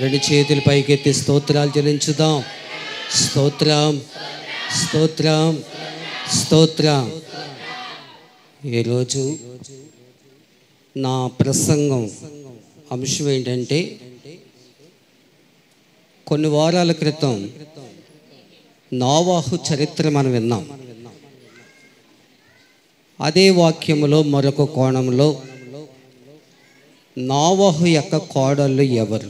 రెండు చేతులు పైకెత్తి స్తోత్రాలు చెల్లించుదాం. స్తోత్రం, స్తోత్రం, స్తోత్రం. ఈరోజు నా ప్రసంగం అంశం ఏంటంటే, కొన్ని వారాల క్రితం నోవాహు చరిత్ర మనం విన్నాం. అదే వాక్యములో మరొక కోణంలో నోవాహు యొక్క కోడళ్ళు ఎవరు,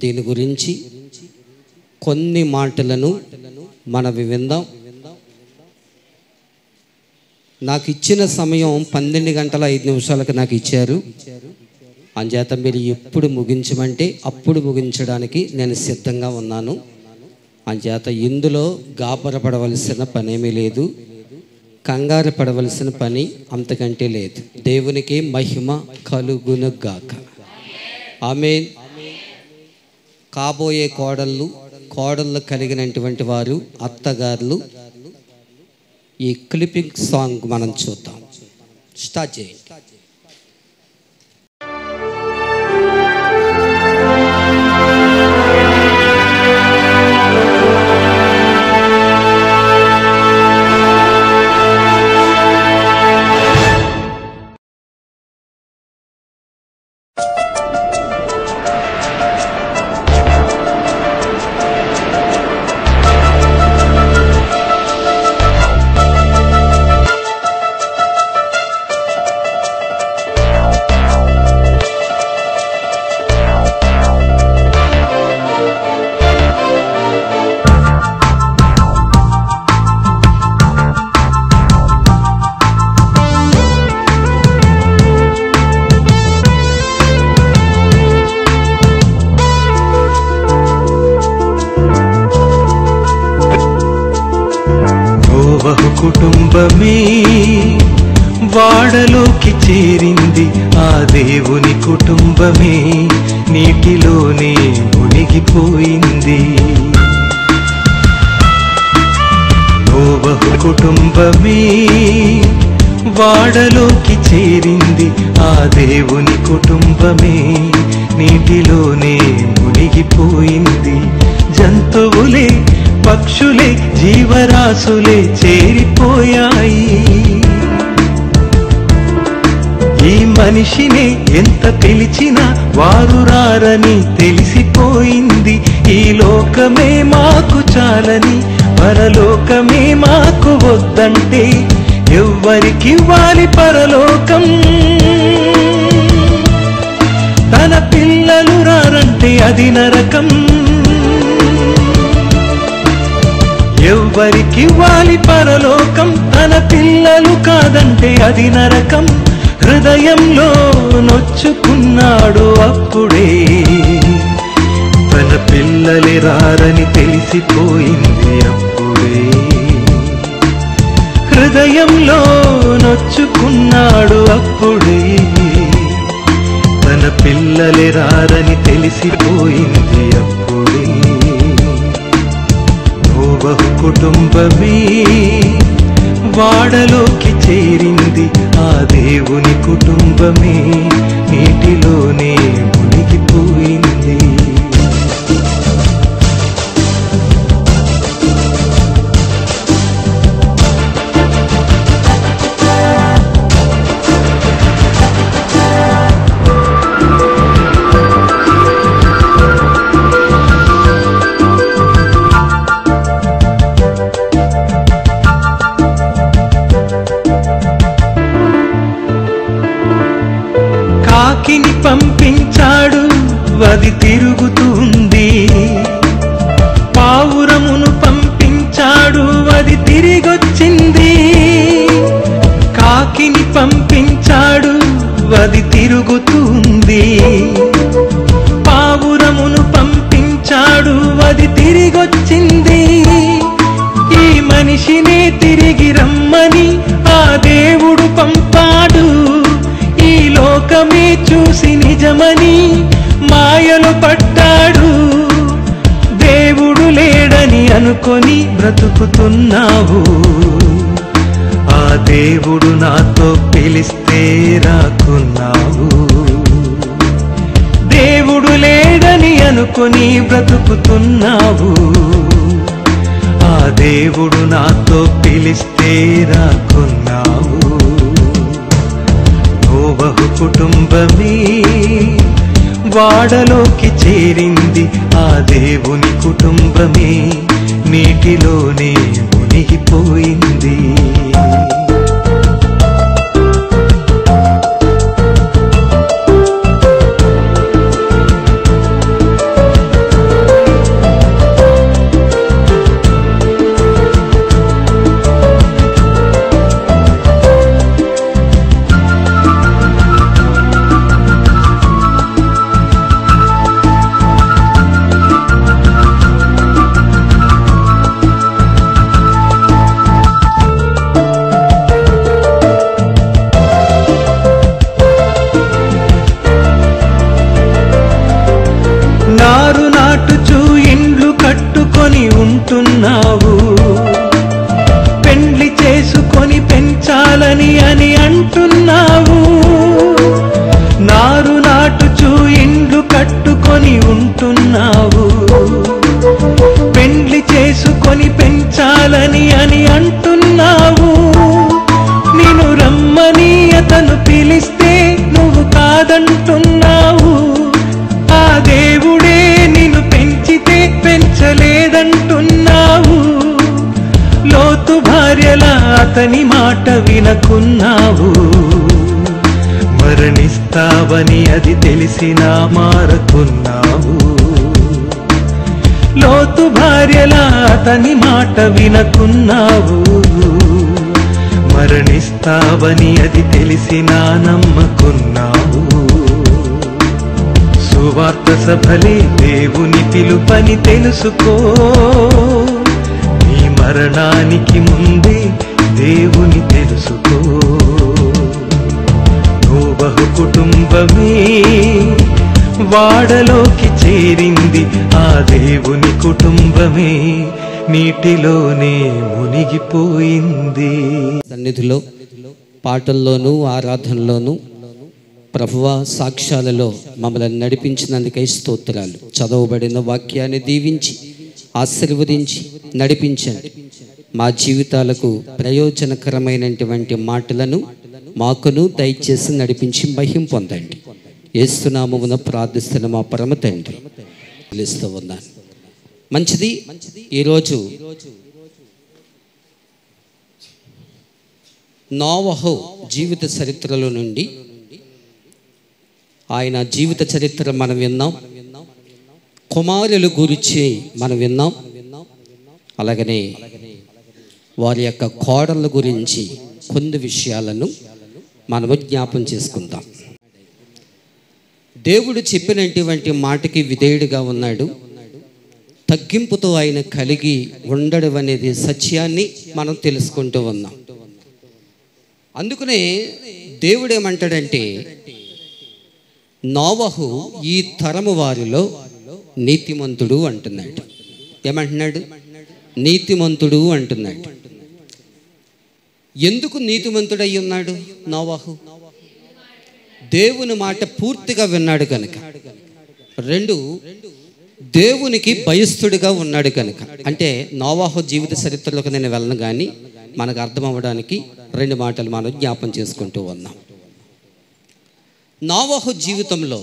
దీని గురించి కొన్ని మాటలను మనం విందాం. నాకు ఇచ్చిన సమయం 12 గంటల 5 నిమిషాలకు నాకు ఇచ్చారు. అంచేత మీరు ఎప్పుడు ముగించమంటే అప్పుడు ముగించడానికి నేను సిద్ధంగా ఉన్నాను. అంచేత ఇందులో గాబరపడవలసిన పనేమీ లేదు, కంగారు పడవలసిన పని అంతకంటే లేదు. దేవునికి మహిమ కలుగును గాక. ఆమేన్. కాబోయే కోడళ్ళు కలిగినటువంటి వారు, అత్తగారులు, ఈ క్లిప్పింగ్ సాంగ్ మనం చూద్దాం. స్టార్ట్ చేయండి. కుటుంబమే వాడలోకి చేరింది, ఆ దేవుని కుటుంబమే నీటిలోనే మునిగిపోయింది. నోవహు కుటుంబమే వాడలోకి చేరింది, ఆ దేవుని కుటుంబమే నీటిలోనే మునిగిపోయింది. జంతువులే, పక్షులే, జీవరాశులే చేరిపోయాయి. ఈ మనిషిని ఎంత పిలిచినా వారు రారని తెలిసిపోయింది. ఈ లోకమే మాకు చాలని, పరలోకమే మాకు వద్దంటే ఎవ్వరికివ్వాలి పరలోకం? తన పిల్లలు రారంటే అది నరకం. ఎవ్వరికివ్వాలి పరలోకం? తన పిల్లలు కాదంటే అది నరకం. హృదయంలో నొచ్చుకున్నాడు అప్పుడే, తన పిల్లలే రారని తెలిసిపోయింది అప్పుడే. హృదయంలో నొచ్చుకున్నాడు అప్పుడే, తన పిల్లలే రారని తెలిసిపోయింది అప్పుడే. నోవహు కుటుంబమే వాడలోకి చేరింది, ఆ దేవుని కుటుంబమే నీటిలోనే మునిగిపోయింది. కాకిని పంపించాడు, అది తిరుగుతుంది. పావురమును పంపించాడు, అది తిరిగొచ్చింది. కాకిని పంపించాడు, అది తిరుగుతుంది. పావురమును పంపించాడు, అది తిరిగొచ్చింది. ఈ మనిషినే తిరిగి రమ్మని ఆ దేవుడు పంపాడు. ఈ లోకమే చూసి నిజమని మాయలు పట్టాడు. దేవుడు లేడని అనుకొని బ్రతుకుతున్నావు. ఆ దేవుడు నాతో పిలిస్తే రాకున్నావు. దేవుడు లేడని పట్టుకొని బ్రతుకుతున్నావు. ఆ దేవుడు నాతో పిలిస్తే రాకున్నావు. నోవహు కుటుంబమే వాడలోకి చేరింది. ఆ దేవుని కుటుంబమే నీటిలోనే మునిగిపోయింది. నారు నాటుచూ ఇండ్లు కట్టుకొని ఉంటున్నావు. పెండ్లి చేసుకొని పెంచాలని అని అంటున్నావు. నారు నాటుచూ ఇండ్లు కట్టుకొని ఉంటున్నావు. పెండ్లి చేసుకొని పెంచాలని అని అంటున్నావు. నిన్ను రమ్మని అతను పిలిస్తే నువ్వు కాదంటున్నావు. ఆ దేవుడే నిన్ను పెంచితే పెంచలేదంటున్నావు. లోతు భార్యలా అతని మాట వినకున్నావు. మరణిస్తావని అది తెలిసినా మారకున్నావు. లోతు భార్యలా అతని మాట వినకున్నావు. మరణిస్తావని అది తెలిసినా నమ్మకున్నావు. సువార్త సభలే దేవుని పిలుపని తెలుసుకో. నీ మరణానికి ముందే దేవుని తెలుసుకో. నోవహు కుటుంబమే వాడలోకి చేరింది. ఆ దేవుని కుటుంబమే నీటిలోనే మునిగిపోయింది. సన్నిధిలో పాటల్లోనూ ఆరాధనలోనూ ప్రభువా సాక్ష్యాలలో మమ్మల్ని నడిపించినందుకై స్తోత్రాలు. చదవబడిన వాక్యాన్ని దీవించి ఆశీర్వదించి నడిపించండి. మా జీవితాలకు ప్రయోజనకరమైనటువంటి మాటలను మాకును దయచేసి నడిపించి మహిమ పొందండి. యేసునామమున ప్రార్థిస్తున్న మా పరమ తండ్రి పిలుస్తూ ఉన్నాను. మంచిది. ఈరోజు నోవహు జీవిత చరిత్రలో నుండి ఆయన జీవిత చరిత్ర మనం విన్నాం. కుమారుల గురించి మనం విన్నాం. అలాగనే వారి యొక్క కోడళ్ళ గురించి కొన్ని విషయాలను మనము జ్ఞాపం చేసుకుందాం. దేవుడు చెప్పినటువంటి మాటకి విధేయుడిగా ఉన్నాడు. తగ్గింపుతో ఆయన కలిగి ఉండడం అనేది సత్యాన్ని మనం తెలుసుకుంటూ ఉన్నాం. అందుకనే దేవుడు ఏమంటాడంటే, నోవహు ఈ తరము వారిలో నీతిమంతుడు అంటున్నాడు. ఏమంటున్నాడు? నీతిమంతుడు అంటున్నాడు. ఎందుకు నీతిమంతుడు అయి ఉన్నాడు నోవహు? దేవుని మాట పూర్తిగా విన్నాడు కనుక. రెండు, దేవునికి భయస్థుడిగా ఉన్నాడు కనుక. అంటే నోవహు జీవిత చరిత్రలోకి నేను వెళ్ళను, కానీ మనకు అర్థం అవ్వడానికి రెండు మాటలు మనం జ్ఞాపం చేసుకుంటూ ఉన్నాం. నోవహు జీవితంలో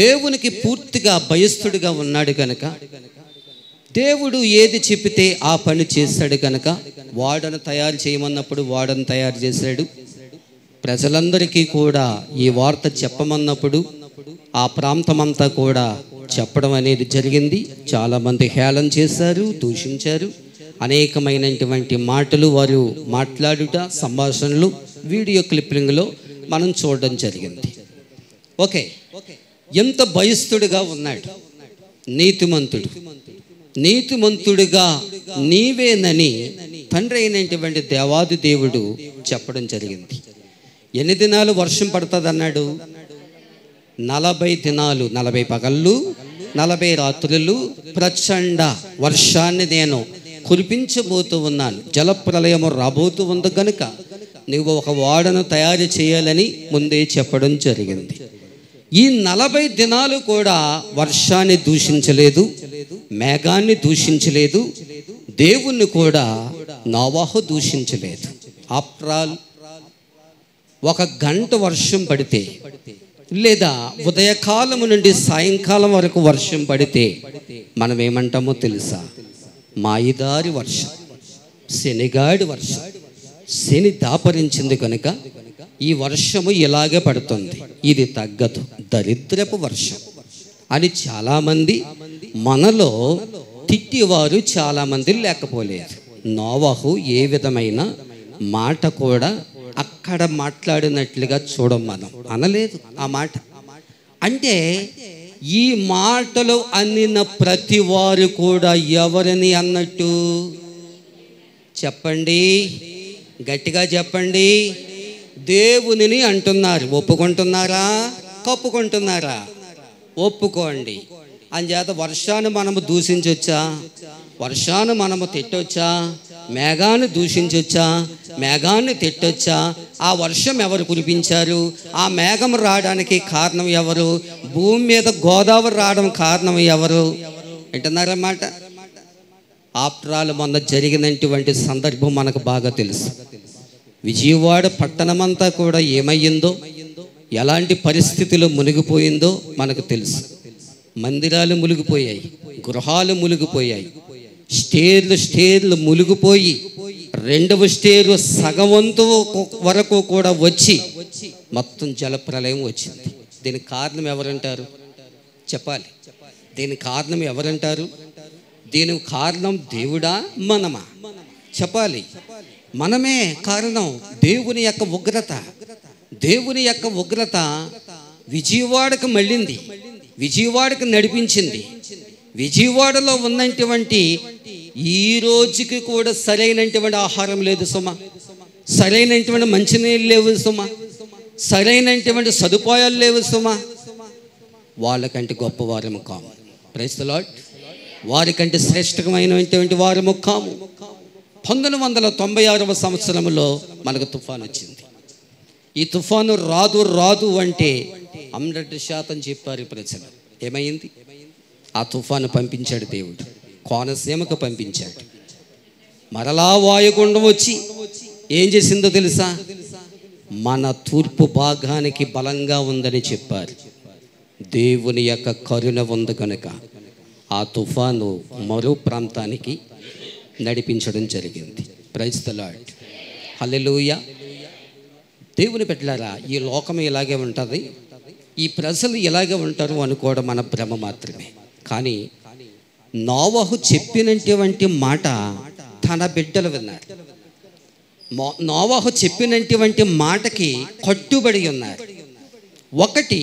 దేవునికి పూర్తిగా భయస్థుడిగా ఉన్నాడు కనుక, దేవుడు ఏది చెప్పితే ఆ పని చేశాడు కనుక, వాడను తయారు చేయమన్నప్పుడు వాడను తయారు చేశాడు. ప్రజలందరికీ కూడా ఈ వార్త చెప్పమన్నప్పుడు ఆ ప్రాంతమంతా కూడా చెప్పడం అనేది జరిగింది. చాలామంది హేళన చేశారు, దూషించారు. అనేకమైనటువంటి మాటలు వారు మాట్లాడుట, సంభాషణలు వీడియో క్లిప్పింగ్లో మనం చూడడం జరిగింది. ఓకే, ఎంత భయస్థుడిగా ఉన్నాడు, నీతిమంతుడు. నీతిమంతుడిగా నీవేనని తండ్రి అయినటువంటి దేవాది దేవుడు చెప్పడం జరిగింది. ఎన్ని దినాలు వర్షం పడుతుంది అన్నాడు? 40 దినాలు, 40 పగళ్ళు 40 రాత్రులు ప్రచండ వర్షాన్ని నేను కురిపించబోతూ ఉన్నాను. జలప్రలయము రాబోతూ ఉంది కనుక నువ్వు ఒక ఓడను తయారు చేయాలని ముందే చెప్పడం జరిగింది. ఈ 40 దినాలు కూడా వర్షాన్ని దూషించలేదు, మేఘాన్ని దూషించలేదు, దేవుణ్ణి కూడా నోవాహు దూషించలేదు. ఆఫ్టర్ ఆల్ 1 గంట వర్షం పడితే లేదా ఉదయకాలం నుండి సాయంకాలం వరకు వర్షం పడితే మనం ఏమంటామో తెలుసా? మాయిదారి వర్షం, శనిగాడి వర్షం. శని దాపరించింది కనుక ఈ వర్షము ఇలాగే పడుతుంది, ఇది తగ్గదు, దరిద్రపు వర్షం అని చాలామంది, మనలో తిట్టివారు చాలామంది లేకపోలేదు. నోవాహు ఏ విధమైన మాట కూడా అక్కడ మాట్లాడినట్లుగా చూడం, మనం అనలేదు ఆ మాట. అంటే ఈ మాటలు అన్నిన ప్రతి వారు కూడా ఎవరిని అన్నట్టు? చెప్పండి, గట్టిగా చెప్పండి. దేవునిని అంటున్నారు. ఒప్పుకుంటున్నారా? కప్పుకుంటున్నారా? ఒప్పుకోండి. అంచేత వర్షాన్ని మనము దూషించొచ్చా? వర్షాన్ని మనము తిట్టొచ్చా? మేఘాన్ని దూషించొచ్చా? మేఘాన్ని తిట్టొచ్చా? ఆ వర్షం ఎవరు కురిపించారు? ఆ మేఘం రావడానికి కారణం ఎవరు? భూమి మీద గోదావరి రావడం కారణం ఎవరు? వింటున్నారన్నమాట. ఆఫ్టర్ ఆల్ మొన్న జరిగినటువంటి సందర్భం మనకు బాగా తెలుసు. విజయవాడ పట్టణమంతా కూడా ఏమయ్యిందో, ఎలాంటి పరిస్థితులు మునిగిపోయిందో మనకు తెలుసు. మందిరాలు మునిగిపోయాయి, గృహాలు మునిగిపోయాయి, స్టేర్లు మునిగిపోయి 2వ స్టేరు సగం వంతు వరకు కూడా వచ్చి మొత్తం జలప్రలయం వచ్చింది. దీనికి కారణం ఎవరంటారు? చెప్పాలి. దీనికి కారణం ఎవరంటారు? దీనికి కారణం దేవుడా, మనమా? చెప్పాలి. మనమే కారణం. దేవుని యొక్క ఉగ్రత, దేవుని యొక్క ఉగ్రత విజయవాడకు మళ్ళింది, విజయవాడకు నడిపించింది. విజయవాడలో ఉన్నటువంటి ఈ రోజుకి కూడా సరైనటువంటి ఆహారం లేదు సుమ, సరైనటువంటి మంచినీళ్ళు లేవు సుమ, సరైనటువంటి సదుపాయాలు లేవు సుమ. వాళ్ళకంటే గొప్పవారము కాము. Praise the Lord. వారికంటే శ్రేష్టమైనటువంటి వారము కాము. 1996వ సంవత్సరంలో మనకు తుఫాను వచ్చింది. ఈ తుఫాను రాదు అంటే 100% చెప్పారు ప్రజలు. ఏమైంది? ఆ తుఫాను పంపించాడు దేవుడు, కోనసీమకు పంపించాడు. మరలా వాయుగుండం వచ్చి ఏం చేసిందో తెలుసా? మన తూర్పు భాగానికి బలంగా ఉందని చెప్పారు. దేవుని యొక్క కరుణ ఉంది కనుక ఆ తుఫాను మరో ప్రాంతానికి నడిపించడం జరిగింది. Praise the Lord. హల్లెలూయా. దేవుని బిడ్డలారా, ఈ లోకం ఇలాగే ఉంటుంది, ఈ ప్రజలు ఇలాగే ఉంటారు అనుకోవడం మన భ్రమ మాత్రమే. కానీ నోవాహు చెప్పినటువంటి మాట తన బిడ్డలు విన్నారు. నోవాహు చెప్పినటువంటి మాటకి కట్టుబడి ఉన్నారు. ఒకటి,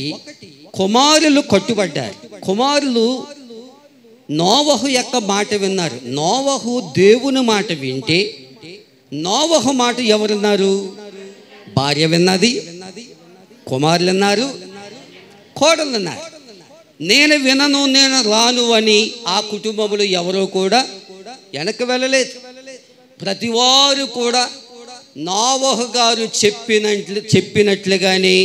కుమారులు కట్టుబడ్డారు. కుమారులు నోవాహు యొక్క మాట విన్నారు. నోవాహు దేవుని మాట వింటే నోవాహు మాట ఎవరు విన్నారు? భార్య విన్నది, కుమారులు విన్నారు, కోడలు విన్నారు. నేను వినను, నేను రాను అని ఆ కుటుంబములు ఎవరో కూడా వెనక్కి వెళ్ళలేదు. ప్రతివారు కూడా నోవాహు గారు చెప్పినట్లుగానే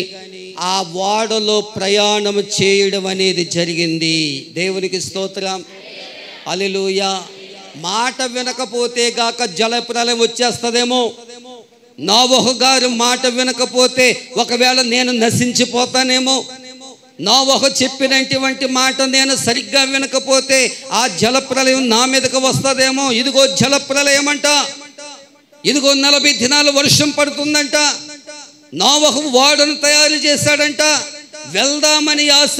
ఆ ఓడలో ప్రయాణం చేయడం అనేది జరిగింది. దేవునికి స్తోత్రం. హల్లెలూయా. మాట వినకపోతే గాక జలప్రలయం వచ్చేస్తుందేమో. నోవాహు గారు మాట వినకపోతే ఒకవేళ నేను నశించిపోతానేమో. నోవాహు చెప్పినటువంటి మాట నేను సరిగ్గా వినకపోతే ఆ జలప్రలయం నా మీదకు వస్తుందేమో. ఇదిగో జలప్రలయం అంట, ఇదిగో 40 దినాలు వర్షం పడుతుందంట. నోవాహు ఓడను తయారు చేశాడంట. వెళ్దామని ఆశ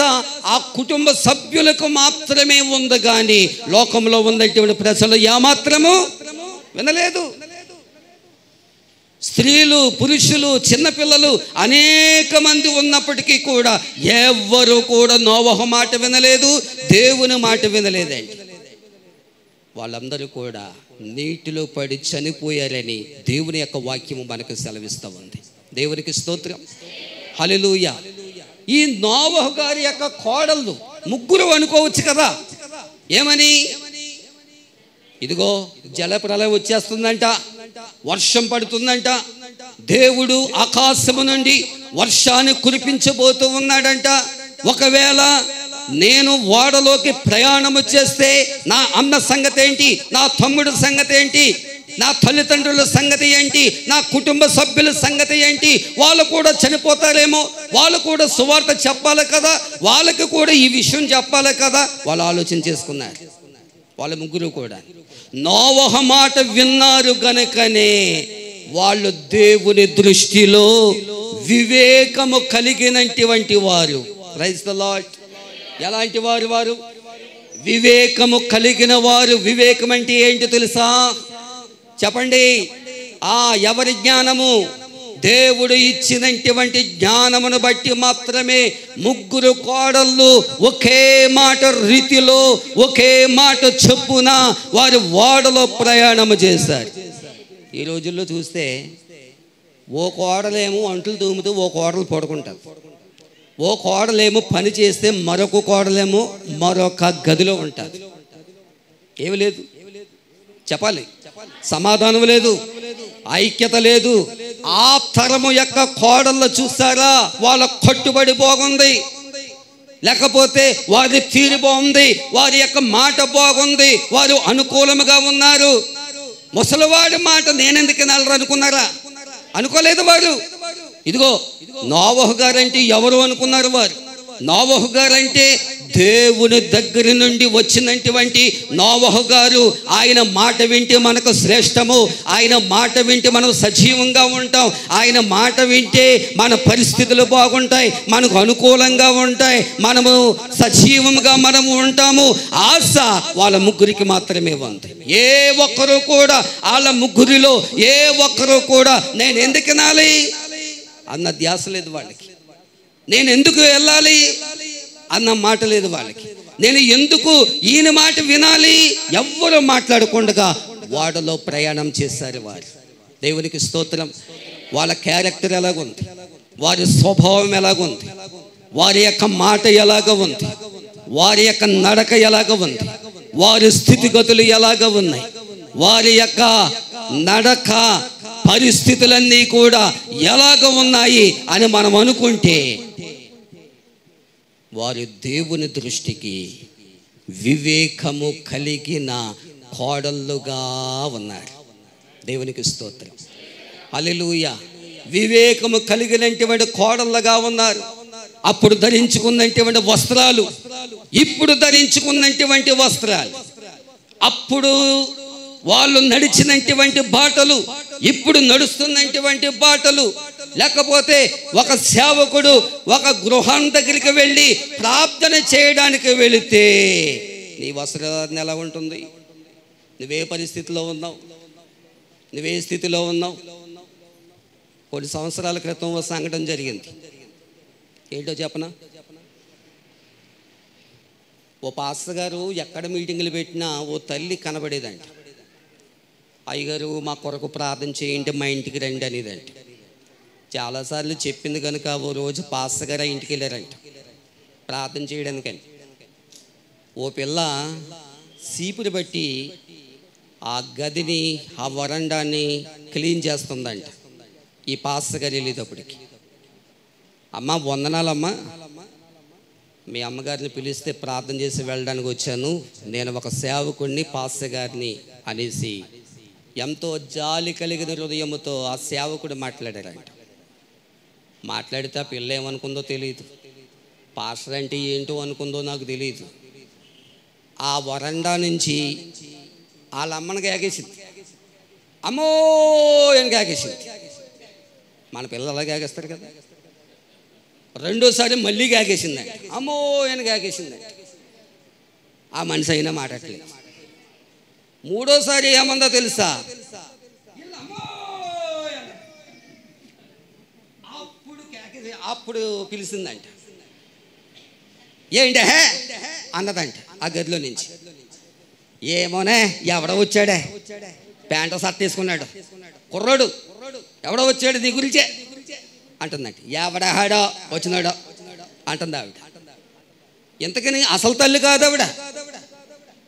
ఆ కుటుంబ సభ్యులకు మాత్రమే ఉంది, కానీ లోకంలో ఉన్నటువంటి ప్రజలు ఏమాత్రము వినలేదు. స్త్రీలు, పురుషులు, చిన్నపిల్లలు అనేక మంది ఉన్నప్పటికీ కూడా ఎవ్వరూ కూడా నోవాహు మాట వినలేదు, దేవుని మాట వినలేదండి. వాళ్ళందరూ కూడా నీటిలో పడి చనిపోయారని దేవుని యొక్క వాక్యము మనకు సెలవిస్తూ ఉంది. దేవునికి స్తోత్రం. హల్లెలూయా. ఈ నోవాహు గారి యొక్క కోడళ్ళు 3 అనుకోవచ్చు కదా. ఏమని? ఇదిగో జలప్రలయం వచ్చేస్తుందంట, వర్షం పడుతుందంట, దేవుడు ఆకాశము నుండి వర్షాన్ని కురిపించబోతూ ఉన్నాడంట. ఒకవేళ నేను ఓడలోకి ప్రయాణము చేస్తే నా అన్న సంగతి ఏంటి, నా తమ్ముడి సంగతి ఏంటి, నా తల్లిదండ్రుల సంగతి ఏంటి, నా కుటుంబ సభ్యుల సంగతి ఏంటి? వాళ్ళు కూడా చనిపోతారేమో, వాళ్ళు కూడా సువార్త చెప్పాలి కదా, వాళ్ళకి కూడా ఈ విషయం చెప్పాలి కదా. వాళ్ళు ఆలోచన చేసుకున్నారు. వాళ్ళ ముగ్గురు కూడా నోవహు మాట విన్నారు గనుకనే వాళ్ళు దేవుని దృష్టిలో వివేకము కలిగినటువంటి వారు. Praise the Lord. ఎలాంటి వారు? వారు వివేకము కలిగిన వారు. వివేకం అంటే ఏంటి తెలుసా? చెప్పండి. ఎవరి జ్ఞానము? దేవుడు ఇచ్చినటువంటి జ్ఞానమును బట్టి మాత్రమే ముగ్గురు కోడళ్ళు ఒకే మాట రీతిలో, ఒకే మాట చొప్పున వారు ఓడలో ప్రయాణము చేశారు. ఈ రోజుల్లో చూస్తే ఓ కోడలేమో అంట్లు తూముతూ ఓ కోడలు పడుకుంటారు, ఓ కోడలేమో పని చేస్తే మరొక కోడలేమో మరొక గదిలో ఉంటారు. ఏమి లేదు, చెప్పాలి, సమాధానం లేదు, ఐక్యత లేదు. ఆ తరము యొక్క కోడళ్ళు చూస్తారా, వాళ్ళ కట్టుబడి బాగుంది, లేకపోతే వారి తీరు బాగుంది, వారి యొక్క మాట బాగుంది, వారు అనుకూలముగా ఉన్నారు. ముసలివాడి మాట నేనెందుకు వినాలి అనుకున్నారా? అనుకోలేదు వారు. ఇదిగో నోవహు గారంటే ఎవరు అనుకున్నారు వారు? నోవహు గారంటే దేవుని దగ్గర నుండి వచ్చినటువంటి నోవహు గారు. ఆయన మాట వింటే మనకు శ్రేష్టము, ఆయన మాట వింటే మనం సజీవంగా ఉంటాం, ఆయన మాట వింటే మన పరిస్థితులు బాగుంటాయి, మనకు అనుకూలంగా ఉంటాయి, మనము సజీవంగా మనము ఉంటాము. ఆశ వాళ్ళ ముగ్గురికి మాత్రమే ఉంది. ఏ ఒక్కరు కూడా వాళ్ళ ముగ్గురిలో ఏ ఒక్కరు కూడా నేను ఎందుకు వినాలి అన్న ధ్యాస లేదు వాళ్ళకి. నేను ఎందుకు వెళ్ళాలి అన్న మాట లేదు వాళ్ళకి. నేను ఎందుకు ఈయన మాట వినాలి? ఎవ్వరూ మాట్లాడకుండా వాడలో ప్రయాణం చేశారు వారు. దేవునికి స్తోత్రం. వాళ్ళ క్యారెక్టర్ ఎలాగుంది, వారి స్వభావం ఎలాగుంది, వారి యొక్క మాట ఎలాగ ఉంది, వారి యొక్క నడక ఎలాగ ఉంది, వారి స్థితిగతులు ఎలాగ ఉన్నాయి, వారి యొక్క నడక పరిస్థితులన్నీ కూడా ఎలాగ ఉన్నాయి అని మనం అనుకుంటే వారు దేవుని దృష్టికి వివేకము కలిగిన కోడళ్ళుగా ఉన్నారు. దేవునికి స్తోత్రం. హల్లెలూయా. వివేకము కలిగినటువంటి కోడళ్ళుగా ఉన్నారు. అప్పుడు ధరించుకున్నటువంటి వస్త్రాలు, ఇప్పుడు ధరించుకున్నటువంటి వస్త్రాలు, అప్పుడు వాళ్ళు నడిచినటువంటి బాటలు, ఇప్పుడు నడుస్తున్నటువంటి బాటలు. లేకపోతే ఒక సేవకుడు ఒక గృహం దగ్గరికి వెళ్ళి ప్రార్థన చేయడానికి వెళితే నీ వస్త్రధారణ ఎలా ఉంటుంది? నువ్వే పరిస్థితిలో ఉన్నావు, నువ్వే స్థితిలో ఉన్నావు. కొన్ని సంవత్సరాల క్రితం ఒక సంఘటన జరిగింది. ఏంటో చెప్పనా? ఓ పాస్టర్ గారు ఎక్కడ మీటింగులు పెట్టినా ఓ తల్లి కనబడేదంట. అయ్యగారు మా కొరకు ప్రార్థన చేయండి, మా ఇంటికి రండి అనేదంట. చాలాసార్లు చెప్పింది కనుక ఓ రోజు పాస్టర్ గారు ఇంటికి వెళ్ళారంట ప్రార్థన చేయడానికని. ఓ పిల్ల సీపుని బట్టి ఆ గదిని, ఆ వరండాన్ని క్లీన్ చేస్తుందంట. ఈ పాస్టర్ గారు వెళ్ళేటప్పటికి, అమ్మ వందనాలమ్మా, మీ అమ్మగారిని పిలిస్తే ప్రార్థన చేసి వెళ్ళడానికి వచ్చాను, నేను ఒక సేవకుడిని, పాస్టర్ గారిని అనేసి ఎంతో జాలి కలిగిన హృదయముతో ఆ సేవకుడు మాట్లాడారంట. మాట్లాడితే ఆ పిల్ల ఏమనుకుందో తెలియదు, పాస్టర్ అంటే ఏంటో అనుకుందో నాకు తెలియదు. ఆ వరండా నుంచి వాళ్ళ అమ్మని కేకేసింది, అమ్మో అని కేకేసింది. మన పిల్లలు అలా కేకేస్తారు కదా. రెండోసారి మళ్ళీ కేకేసిందండి, అమ్మో అని కేకేసిందండి. ఆ మనిషి అయినా మాట్లాడలేదు. మూడోసారి ఏమందో తెలుసా? అప్పుడు పిలిచిందంట. ఏంటే అన్నదంట ఆ గదిలో నుంచి. ఏమోనే ఎవడో వచ్చాడే, ప్యాంట షర్ట్ వేసుకున్నాడు కుర్రాడు, ఎవడో వచ్చాడు నీ గురించే అంటుందంట. ఎవడాడో వచ్చినాడో అంటుంది ఆవిడ. ఎంతకని అసలు తల్లి కాదు ఆవిడ,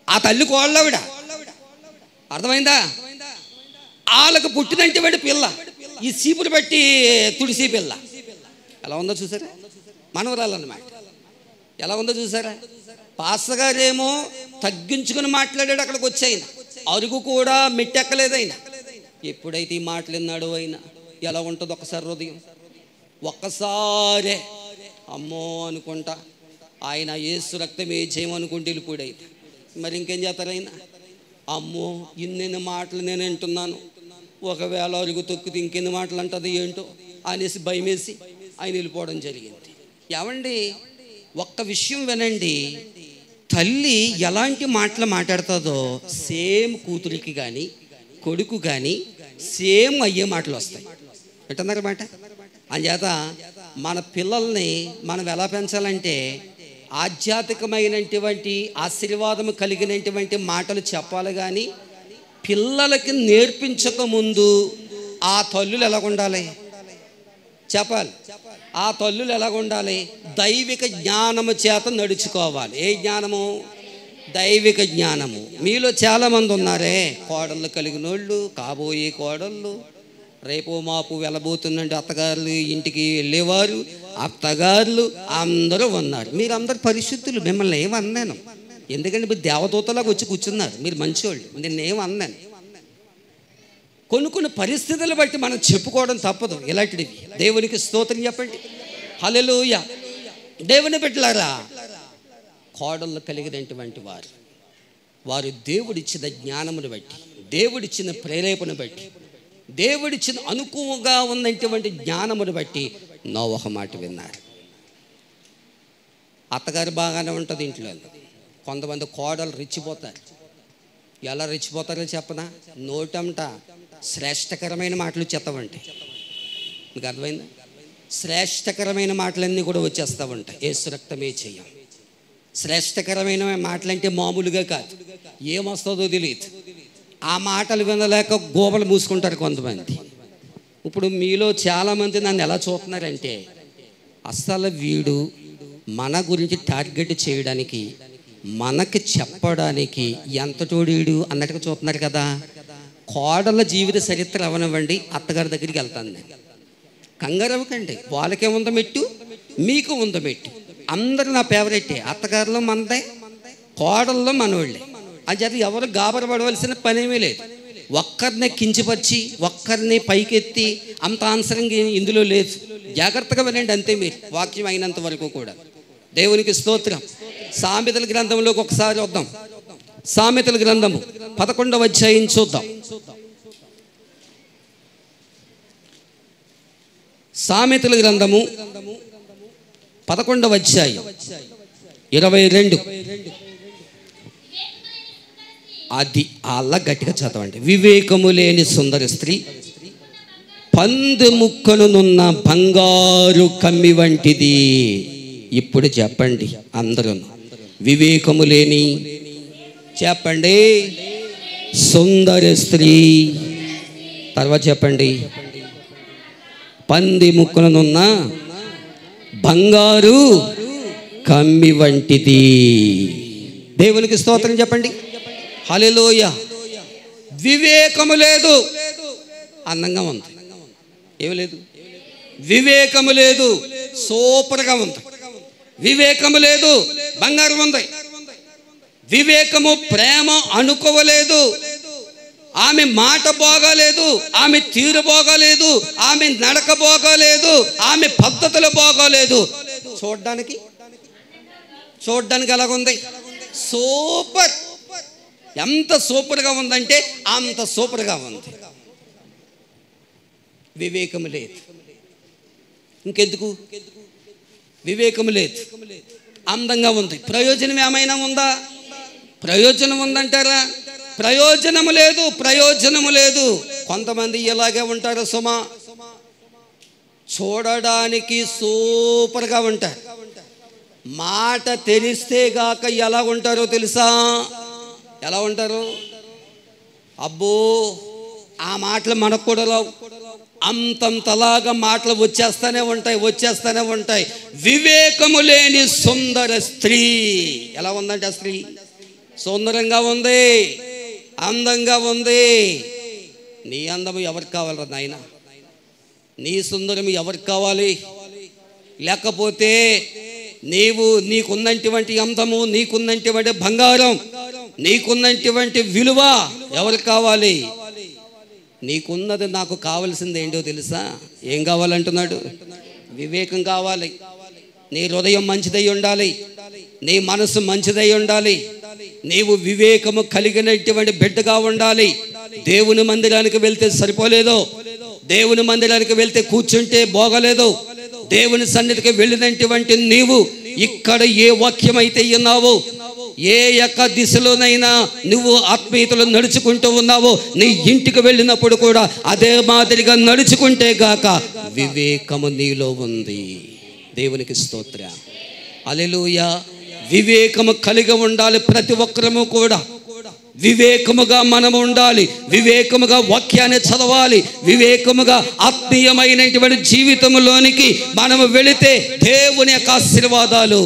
ఆ తల్లి కోళ్ళు ఆవిడ. అర్థమైందా? వాళ్ళకు పుట్టినంటి పిల్ల ఈ సీపులు బట్టి తుడిసి పిల్ల ఎలా ఉందో చూసారా? మనవరాలన్నమాట. ఎలా ఉందో చూసారా? పాస్టర్ గారేమో తగ్గించుకుని మాట్లాడాడు, అక్కడికి వచ్చాయన అరుగు కూడా మెట్టెక్కలేదు ఆయన. ఎప్పుడైతే ఈ మాటలు విన్నాడో అయినా ఎలా ఉంటుందో ఒకసారి హృదయం, ఒక్కసారే అమ్మో అనుకుంటా ఆయన యేసు రక్తమే చేయమనుకుంటే వెళ్ళిపోయాడు. మరి ఇంకేం చేస్తారు ఆయన? అమ్మో ఇన్నెన్ని మాటలు నేను వింటున్నాను, ఒకవేళ అరుగు తొక్కితే ఇంకెన్ని మాటలు అంటుంది ఏంటో అనేసి భయమేసి ఆయన వెళ్ళిపోవడం జరిగింది. ఏమండి, ఒక్క విషయం వినండి, తల్లి ఎలాంటి మాటలు మాట్లాడుతుందో సేమ్ కూతురికి కానీ కొడుకు కానీ సేమ్ అయ్యే మాటలు వస్తాయి. ఎట్టన్నారు మాట? అంచేత మన పిల్లల్ని మనం ఎలా పెంచాలంటే ఆధ్యాత్మికమైనటువంటి ఆశీర్వాదం కలిగినటువంటి మాటలు చెప్పాలి. కానీ పిల్లలకి నేర్పించక ముందు ఆ తల్లులు ఎలా ఉండాలి చెప్పాలి. ఆ తల్లులు ఎలా ఉండాలి? దైవిక జ్ఞానము చేత నడుచుకోవాలి. ఏ జ్ఞానము? దైవిక జ్ఞానము. మీలో చాలామంది ఉన్నారే కోడళ్ళు కలిగినోళ్ళు, కాబోయే కోడళ్ళు, రేపు మాపు వెళ్ళబోతుందండి అత్తగారులు ఇంటికి వెళ్ళేవారు, అత్తగారులు అందరూ ఉన్నారు. మీరు అందరు పరిశుద్ధులు, మిమ్మల్ని ఏమన్నాను? ఎందుకంటే మీరు దేవదూతలాగా వచ్చి కూర్చున్నారు, మీరు మంచివాళ్ళు, నేను ఏమన్నాను? కొన్ని పరిస్థితులు బట్టి మనం చెప్పుకోవడం తప్పదు ఇలాంటివి. దేవునికి స్తోత్రం చెప్పండి, హల్లెలూయా. దేవుని బిడ్డలారా, కోడళ్ళు కలిగినటువంటి వారు దేవుడిచ్చిన జ్ఞానమును బట్టి, దేవుడిచ్చిన ప్రేరేపణ బట్టి, దేవుడిచ్చిన అనుకువగా ఉన్నటువంటి జ్ఞానమును బట్టి నోవహు మాట విన్నారు. అత్తగారు బాగానే ఉంటుంది ఇంట్లో, కొంతమంది కోడలు రెచ్చిపోతారు. ఎలా రెచ్చిపోతారో చెప్పనా? నోటంట శ్రేష్టకరమైన మాటలు చెత్తవంటే, మీకు అర్థమైందా? శ్రేష్టకరమైన మాటలన్నీ కూడా వచ్చేస్తూ ఉంటాయి. యేసు రక్తమే చెయ్యం. శ్రేష్టకరమైన మాటలంటే మామూలుగా కాదు, ఏమొస్తుందో తెలియదు. ఆ మాటలు వినలేక గోబలు మూసుకుంటారు కొంతమంది. ఇప్పుడు మీలో చాలామంది నన్ను ఎలా చూస్తున్నారంటే, అసలు వీడు మన గురించి టార్గెట్ చేయడానికి, మనకి చెప్పడానికి ఎంత తోడీడు అన్నట్టుగా చూస్తున్నారు కదా. కోడళ్ళ జీవిత చరిత్ర అవనివ్వండి, అత్తగారి దగ్గరికి వెళ్తాను నేను. కంగారు అవ్వకండి, వాళ్ళకే ఉంద మెట్టు, మీకు ఉంద మెట్టు. అందరూ నా ఫేవరెటే. అత్తగారులో మనదే, కోడల్లో మనోళ్ళే. అది అది ఎవరు గాబరపడవలసిన పనేమీ లేదు. ఒక్కరిని కించిపరిచి ఒక్కరిని పైకెత్తి అంత ఆన్సరంగా ఇందులో లేదు. జాగ్రత్తగా వినండి అంతే, మీరు వాక్యం అయినంత వరకు కూడా. దేవునికి స్తోత్రం. సామెతల గ్రంథంలోకి ఒకసారి వద్దాం. సామెతల గ్రంథము 11వ అధ్యాయం చూద్దాం. సామెతల గ్రంథము 11వ అధ్యాయం 22. అది అలా గట్టిగా చదవండి. వివేకము లేని సుందర స్త్రీ పంది ముక్కనున్న బంగారు కమ్మి వంటిది. ఇప్పుడు చెప్పండి అందరూ, వివేకము లేని, చెప్పండి, సుందర స్త్రీ. తర్వాత చెప్పండి, పంది ముక్కనున్న బంగారు కమ్మి వంటిది. దేవునికి స్తోత్రం చెప్పండి, హల్లెలూయా. వివేకము లేదు, అందంగా ఉంది. ఏమి లేదు? వివేకము లేదు, సూపర్గా ఉంది. వివేకము లేదు, బంగారం ఉంది. వివేకము ప్రేమ అనుకోవలేదు. ఆమె మాట బాగాలేదు, ఆమె తీరు బాగాలేదు, ఆమె నడక బాగాలేదు, ఆమె పద్ధతులు బాగాలేదు. చూడ్డానికి ఎలాగుంది? సూపర్. ఎంత సూపర్గా ఉందంటే అంత సూపర్గా ఉంది. వివేకము లేదు. ఇంకెందుకు? వివేకము లేదు, అందంగా ఉంది. ప్రయోజనం ఏమైనా ఉందా? ప్రయోజనం ఉందంటారా? ప్రయోజనము లేదు, ప్రయోజనము లేదు. కొంతమంది ఇలాగే ఉంటారు సుమా, చూడడానికి సూపర్గా ఉంటారు, మాట తెలిస్తే గాక ఎలా ఉంటారో తెలుసా? ఎలా ఉంటారు? అబ్బో ఆ మాటలు మనకు కూడా రావు, అంతంతలాగా మాటలు వచ్చేస్తూనే ఉంటాయి. వివేకము లేని సుందర స్త్రీ ఎలా ఉందంటే, ఆ స్త్రీ సుందరంగా ఉంది, అందంగా ఉంది. నీ అందము ఎవరికి కావాలరా నాయన? నీ సుందరము ఎవరికి కావాలి? లేకపోతే నీకున్నటువంటి అందము, నీకున్నటువంటి బంగారం, నీకున్నటువంటి విలువ ఎవరికి కావాలి? నీకున్నది నాకు కావలసింది ఏంటో తెలుసా? ఏం కావాలంటున్నాడు? వివేకం కావాలి. నీ హృదయం మంచిదై ఉండాలి, నీ మనసు మంచిదై ఉండాలి, నీవు వివేకము కలిగినటువంటి బిడ్డగా ఉండాలి. దేవుని మందిరానికి వెళ్తే సరిపోలేదు, దేవుని మందిరానికి వెళ్తే కూర్చుంటే బాగలేదు. దేవుని సన్నిధికి వెళ్ళినటువంటి నీవు ఇక్కడ ఏ వాక్యమైతే ఉన్నావో, ఏ యొక్క దిశలోనైనా నువ్వు ఆత్మీయతలో నడుచుకుంటూ ఉన్నావో, నీ ఇంటికి వెళ్ళినప్పుడు కూడా అదే మాదిరిగా నడుచుకుంటే గాక వివేకము నీలో ఉంది. దేవునికి స్తోత్రం, హల్లెలూయా. వివేకము కలిగి ఉండాలి. ప్రతి ఒక్కరము కూడా వివేకముగా మనం ఉండాలి, వివేకముగా వాక్యాన్ని చదవాలి, వివేకముగా ఆత్మీయమైనటువంటి జీవితంలోనికి మనము వెళితే దేవుని యొక్క ఆశీర్వాదాలు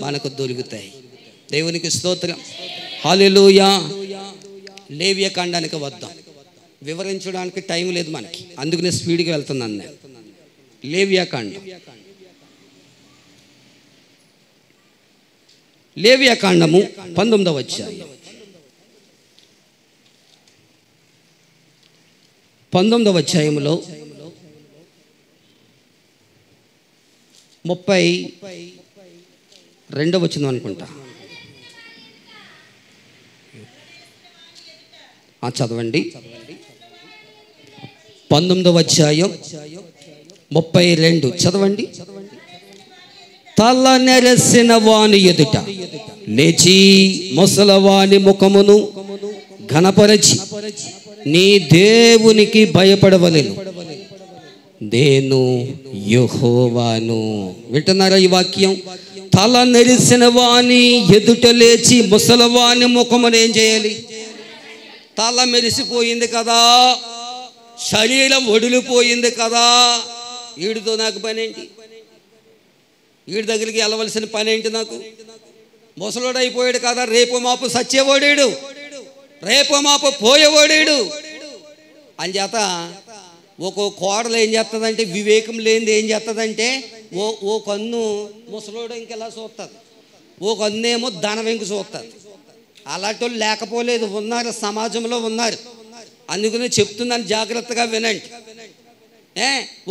మనకు దొరుకుతాయి. దేవునికి స్తోత్రం, హల్లెలూయా. లేవియకాండానికి వద్దాం. వివరించడానికి టైం లేదు మనకి, అందుకనే స్పీడ్గా వెళ్తున్నాను నేను. లేవియకాండం, లేవియకాండము 19వ అధ్యాయం 19వ అధ్యాయంలో 32వ వచనం అనుకుంటా. చదవండి. 19వ అధ్యాయం 32 చదవండి. తల నెరసిన వాని ఎదుట లేచి ముసలవాని ముఖమును ఘనపరచి నీ దేవునికి భయపడవలెను, నేను యెహోవాను. వింటున్నారా ఈ వాక్యం? తల నెరిసిన వాని ఎదుట లేచి ముసలవాని ముఖమును ఏం చేయాలి? తల మెరిసిపోయింది కదా, శరీరం ఒడిలిపోయింది కదా, వీడితో నాకు పని ఏంటి? వీడి దగ్గరికి వెళ్ళవలసిన పని ఏంటి నాకు? ముసలోడు అయిపోయాడు కదా, రేపు మాపు సచ్చేవాడాడు, రేపు మాపు పోయేవాడాడు. అంచేత ఒక్కో కోడలు ఏం చేస్తుందంటే, వివేకం లేనిది ఏం చేస్తుందంటే, ఓ కన్ను ముసలోడు ఇంకెలా చూస్తుంది, ఓ కన్నేమో ధనం వెంక చూస్తుంది. అలాంటి వాళ్ళు లేకపోలేదు, ఉన్నారు, సమాజంలో ఉన్నారు. అందుకనే చెప్తున్నాను, జాగ్రత్తగా వినండి.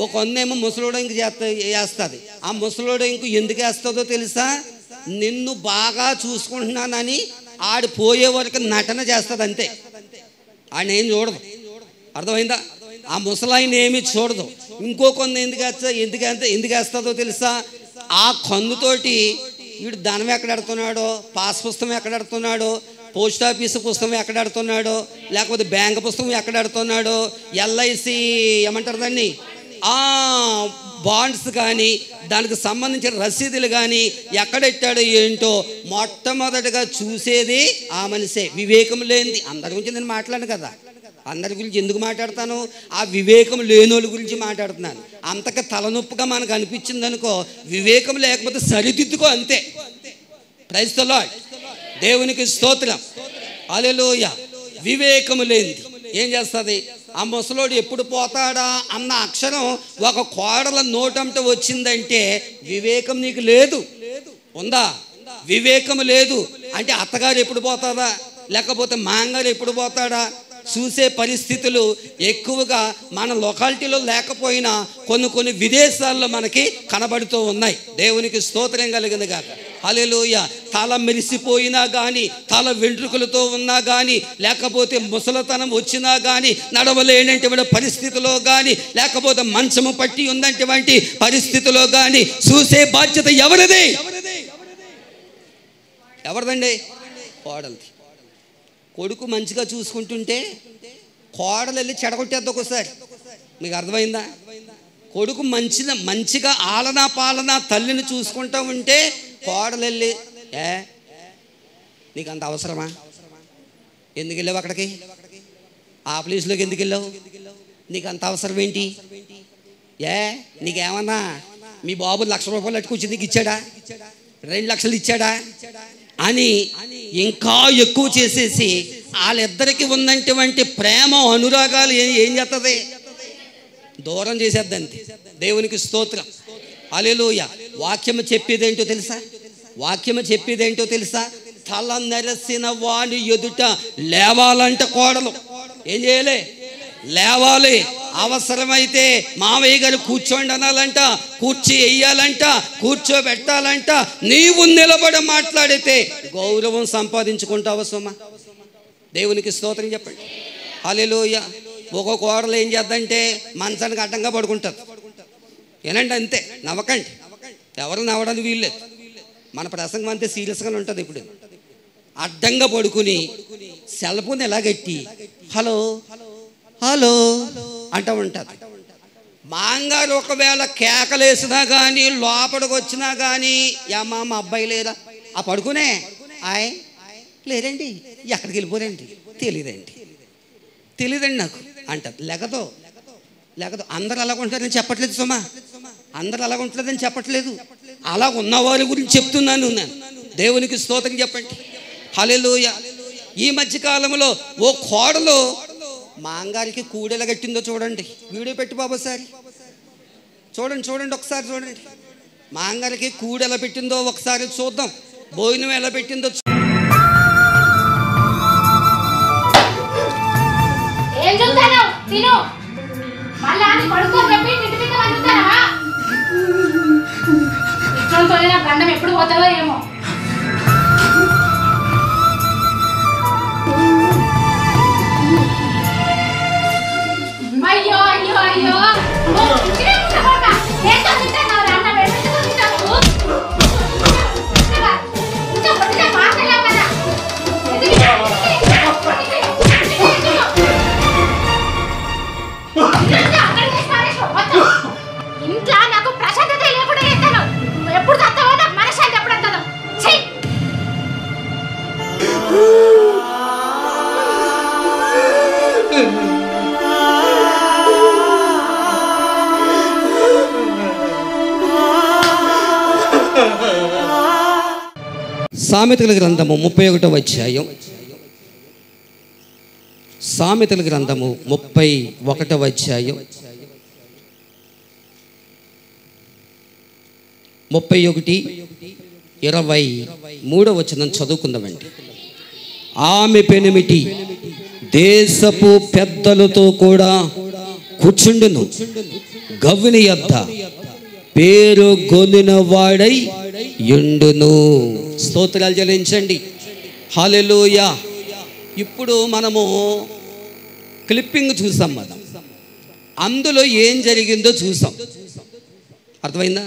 ఓ కన్నేమో ముసలోడు ఇంక వేస్తుంది. ఆ ముసలోడు ఇంక ఎందుకు వేస్తుందో తెలుసా? నిన్ను బాగా చూసుకుంటున్నానని ఆడు పోయే వరకు నటన చేస్తుంది, అంతే. ఆయన ఏం చూడదు, అర్థమైందా? ఆ ముసలాయన ఏమి చూడదు. ఇంకో కన్ను ఎందుకు వేస్తుందో తెలుసా? ఆ కన్నుతోటి వీడు ధనం ఎక్కడ ఎడుతున్నాడో, పాస్ పుస్తకం ఎక్కడ ఎడుతున్నాడో, పోస్ట్ ఆఫీస్ పుస్తకం ఎక్కడ ఎడుతున్నాడో, లేకపోతే బ్యాంక్ పుస్తకం ఎక్కడ ఎడుతున్నాడో, ఎల్ఐసి ఏమంటారు దాన్ని, బాండ్స్ కానీ దానికి సంబంధించిన రసీదులు కానీ ఎక్కడెట్టాడో ఏంటో మొట్టమొదటిగా చూసేది ఆ మనిషే. వివేకం లేనిది. అందరి గురించి నేను మాట్లాడను కదా, అందరి గురించి ఎందుకు మాట్లాడతాను? ఆ వివేకం లేనోళ్ళ గురించి మాట్లాడుతున్నాను. అంతగా తలనొప్పిగా మనకు అనిపించింది అనుకో, వివేకం లేకపోతే సరిదిద్దుకో, అంతే. ప్రైజ్ ది లార్డ్, దేవునికి స్తోత్రం, హల్లెలూయా. వివేకము లేనిది ఏం చేస్తుంది? ఆ ముసలోడు ఎప్పుడు పోతాడా అన్న అక్షరం ఒక కోడల నోటంట వచ్చిందంటే వివేకం నీకు లేదు. ఉందా? వివేకం లేదు అంటే అత్తగారు ఎప్పుడు పోతాదా, లేకపోతే మాంగారు ఎప్పుడు పోతాడా? చూసే పరిస్థితులు ఎక్కువగా మన లొకాలిటీలో లేకపోయినా కొన్ని విదేశాల్లో మనకి కనబడుతూ ఉన్నాయి. దేవునికి స్తోత్రం కలిగింది గాక, హల్లెలూయా. తల మెరిసిపోయినా కానీ, తల వెంట్రుకలతో ఉన్నా కానీ, లేకపోతే ముసలతనం వచ్చినా కానీ, నడవలేనటువంటి పరిస్థితిలో కానీ, లేకపోతే మంచము పట్టి ఉన్నటువంటి పరిస్థితిలో కానీ చూసే బాధ్యత ఎవరిది? ఎవరిదండి? కోడలిది. కొడుకు మంచిగా చూసుకుంటుంటే కోడలు వెళ్ళి చెడగొట్టేద్ది ఒక్కోసారి. మీకు అర్థమైందా? కొడుకు మంచిగా ఆలనా పాలనా తల్లిని చూసుకుంటూ ఉంటే కోడలు వెళ్ళి, నీకు అంత అవసరమా? ఎందుకు వెళ్ళావు అక్కడికి? ఆ ప్లేస్లోకి ఎందుకు వెళ్ళావు? నీకు అంత అవసరం ఏంటి? నీకేమన్నా మీ బాబు 1,00,000 రూపాయలు అట్టుకొచ్చి నీకు ఇచ్చాడా? 2 లక్షలు ఇచ్చాడా అని ఇంకా ఎక్కువ చేసేసి వాళ్ళిద్దరికి ఉన్నటువంటి ప్రేమ అనురాగాలు ఏం చేస్తుంది? దూరం చేసేద్దంతే. దేవునికి స్తోత్రం, హల్లెలూయా. వాక్యం చెప్పేదేంటో తెలుసా? వాక్యము చెప్పేది ఏంటో తెలుసా? తల నెరసిన వాని ఎదుట లేవాలంట కోడలు. ఏం చేయాలి? లేవాలి. అవసరమైతే మామయ్య గారు కూర్చోండి అనాలంట, కూర్చి వేయాలంట, కూర్చోబెట్టాలంట. నీవు నిలబడి మాట్లాడితే గౌరవం సంపాదించుకుంటావా సుమా? దేవునికి స్తోత్రం చెప్పండి. హల్లెలూయా. ఒక కోడలు ఏం చేద్దంటే మంచానికి అడ్డంగా పడుకుంటారు. ఏనండి, అంతే. నవ్వకండి, ఎవరు నవ్వడానికి వీల్లేదు. మన ప్రసంగం అంతే సీరియస్గానే ఉంటుంది. ఇప్పుడు అడ్డంగా పడుకుని సెల్ ఫోన్ ఎలాగెట్టి హలో హలో అంటూ ఉంటుంది. మాంగారు ఒకవేళ కేకలేసినా కానీ లోపలికి వచ్చినా కానీ మా అబ్బాయి లేదా ఆ పడుకునే ఆయ్ లేదండి, ఎక్కడికి వెళ్ళిపోరండి, తెలియదండి నాకు అంటారు. లెగదో అందరూ అలాగ ఉంటారని చెప్పట్లేదు సుమా, అందరూ అలాగ ఉంటుందని చెప్పట్లేదు. అలా ఉన్నవారి గురించి చెప్తున్నాను నేను. దేవునికి స్తోత్రం చెప్పండి. హల్లెలూయా. ఈ మధ్యకాలంలో ఓ కోడలు మా అంగారికి కూడెలా కట్టిందో చూడండి. వీడియో పెట్టి బాబు ఒకసారి చూడండి ఒకసారి చూడండి. మా అంగారికి కూడు ఎలా పెట్టిందో ఒకసారి చూద్దాం. భోజనం ఎలా పెట్టిందో గండం ఎప్పుడు పోతావో ఏమో. అయ్యో అయ్యో అయ్యో ఇంట్లో నాకు ప్రశాంతత లేకుండా చేస్తాను. ఎప్పుడు చస్తావో నాకు మనశ్శాంతి ఎప్పుడు వస్తుందో. సామెతల గ్రంథము 31వ అధ్యాయం. సామెతల గ్రంథము 31వ అధ్యాయం 31-23 వచనం చదువుకుందామండి. ఆమె పెనిమిటి దేశపు పెద్దలతో కూడా కూర్చుండును, గవ్విని యొద్ద పేరు గొనిన వాడై యుండును. స్తోత్రాలు చెల్లించండి. హల్లెలూయా. ఇప్పుడు మనము క్లిప్పింగ్ చూసాం, మనం అందులో ఏం జరిగిందో చూసాం. అర్థమైందా?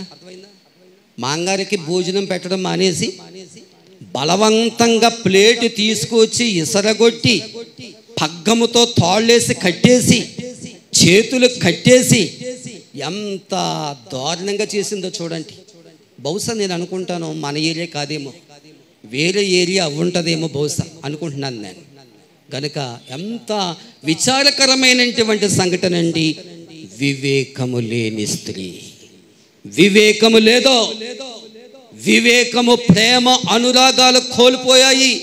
మాంగారికి భోజనం పెట్టడం మానేసి బలవంతంగా ప్లేటు తీసుకొచ్చి ఇసరగొట్టి పగ్గముతో తాళ్ళేసి కట్టేసి చేతులు కట్టేసి ఎంత దారుణంగా చేసిందో చూడండి. బహుశా నేను అనుకుంటాను మన ఏరియా కాదేమో, వేరే ఏరియా ఉంటుందేమో బహుశా అనుకుంటున్నాను నేను. కనుక ఎంత విచారకరమైనటువంటి సంఘటన అండి. వివేకము లేని స్త్రీ. వివేకము లేదో, వివేకము ప్రేమ అనురాగాలు కోల్పోయాయి.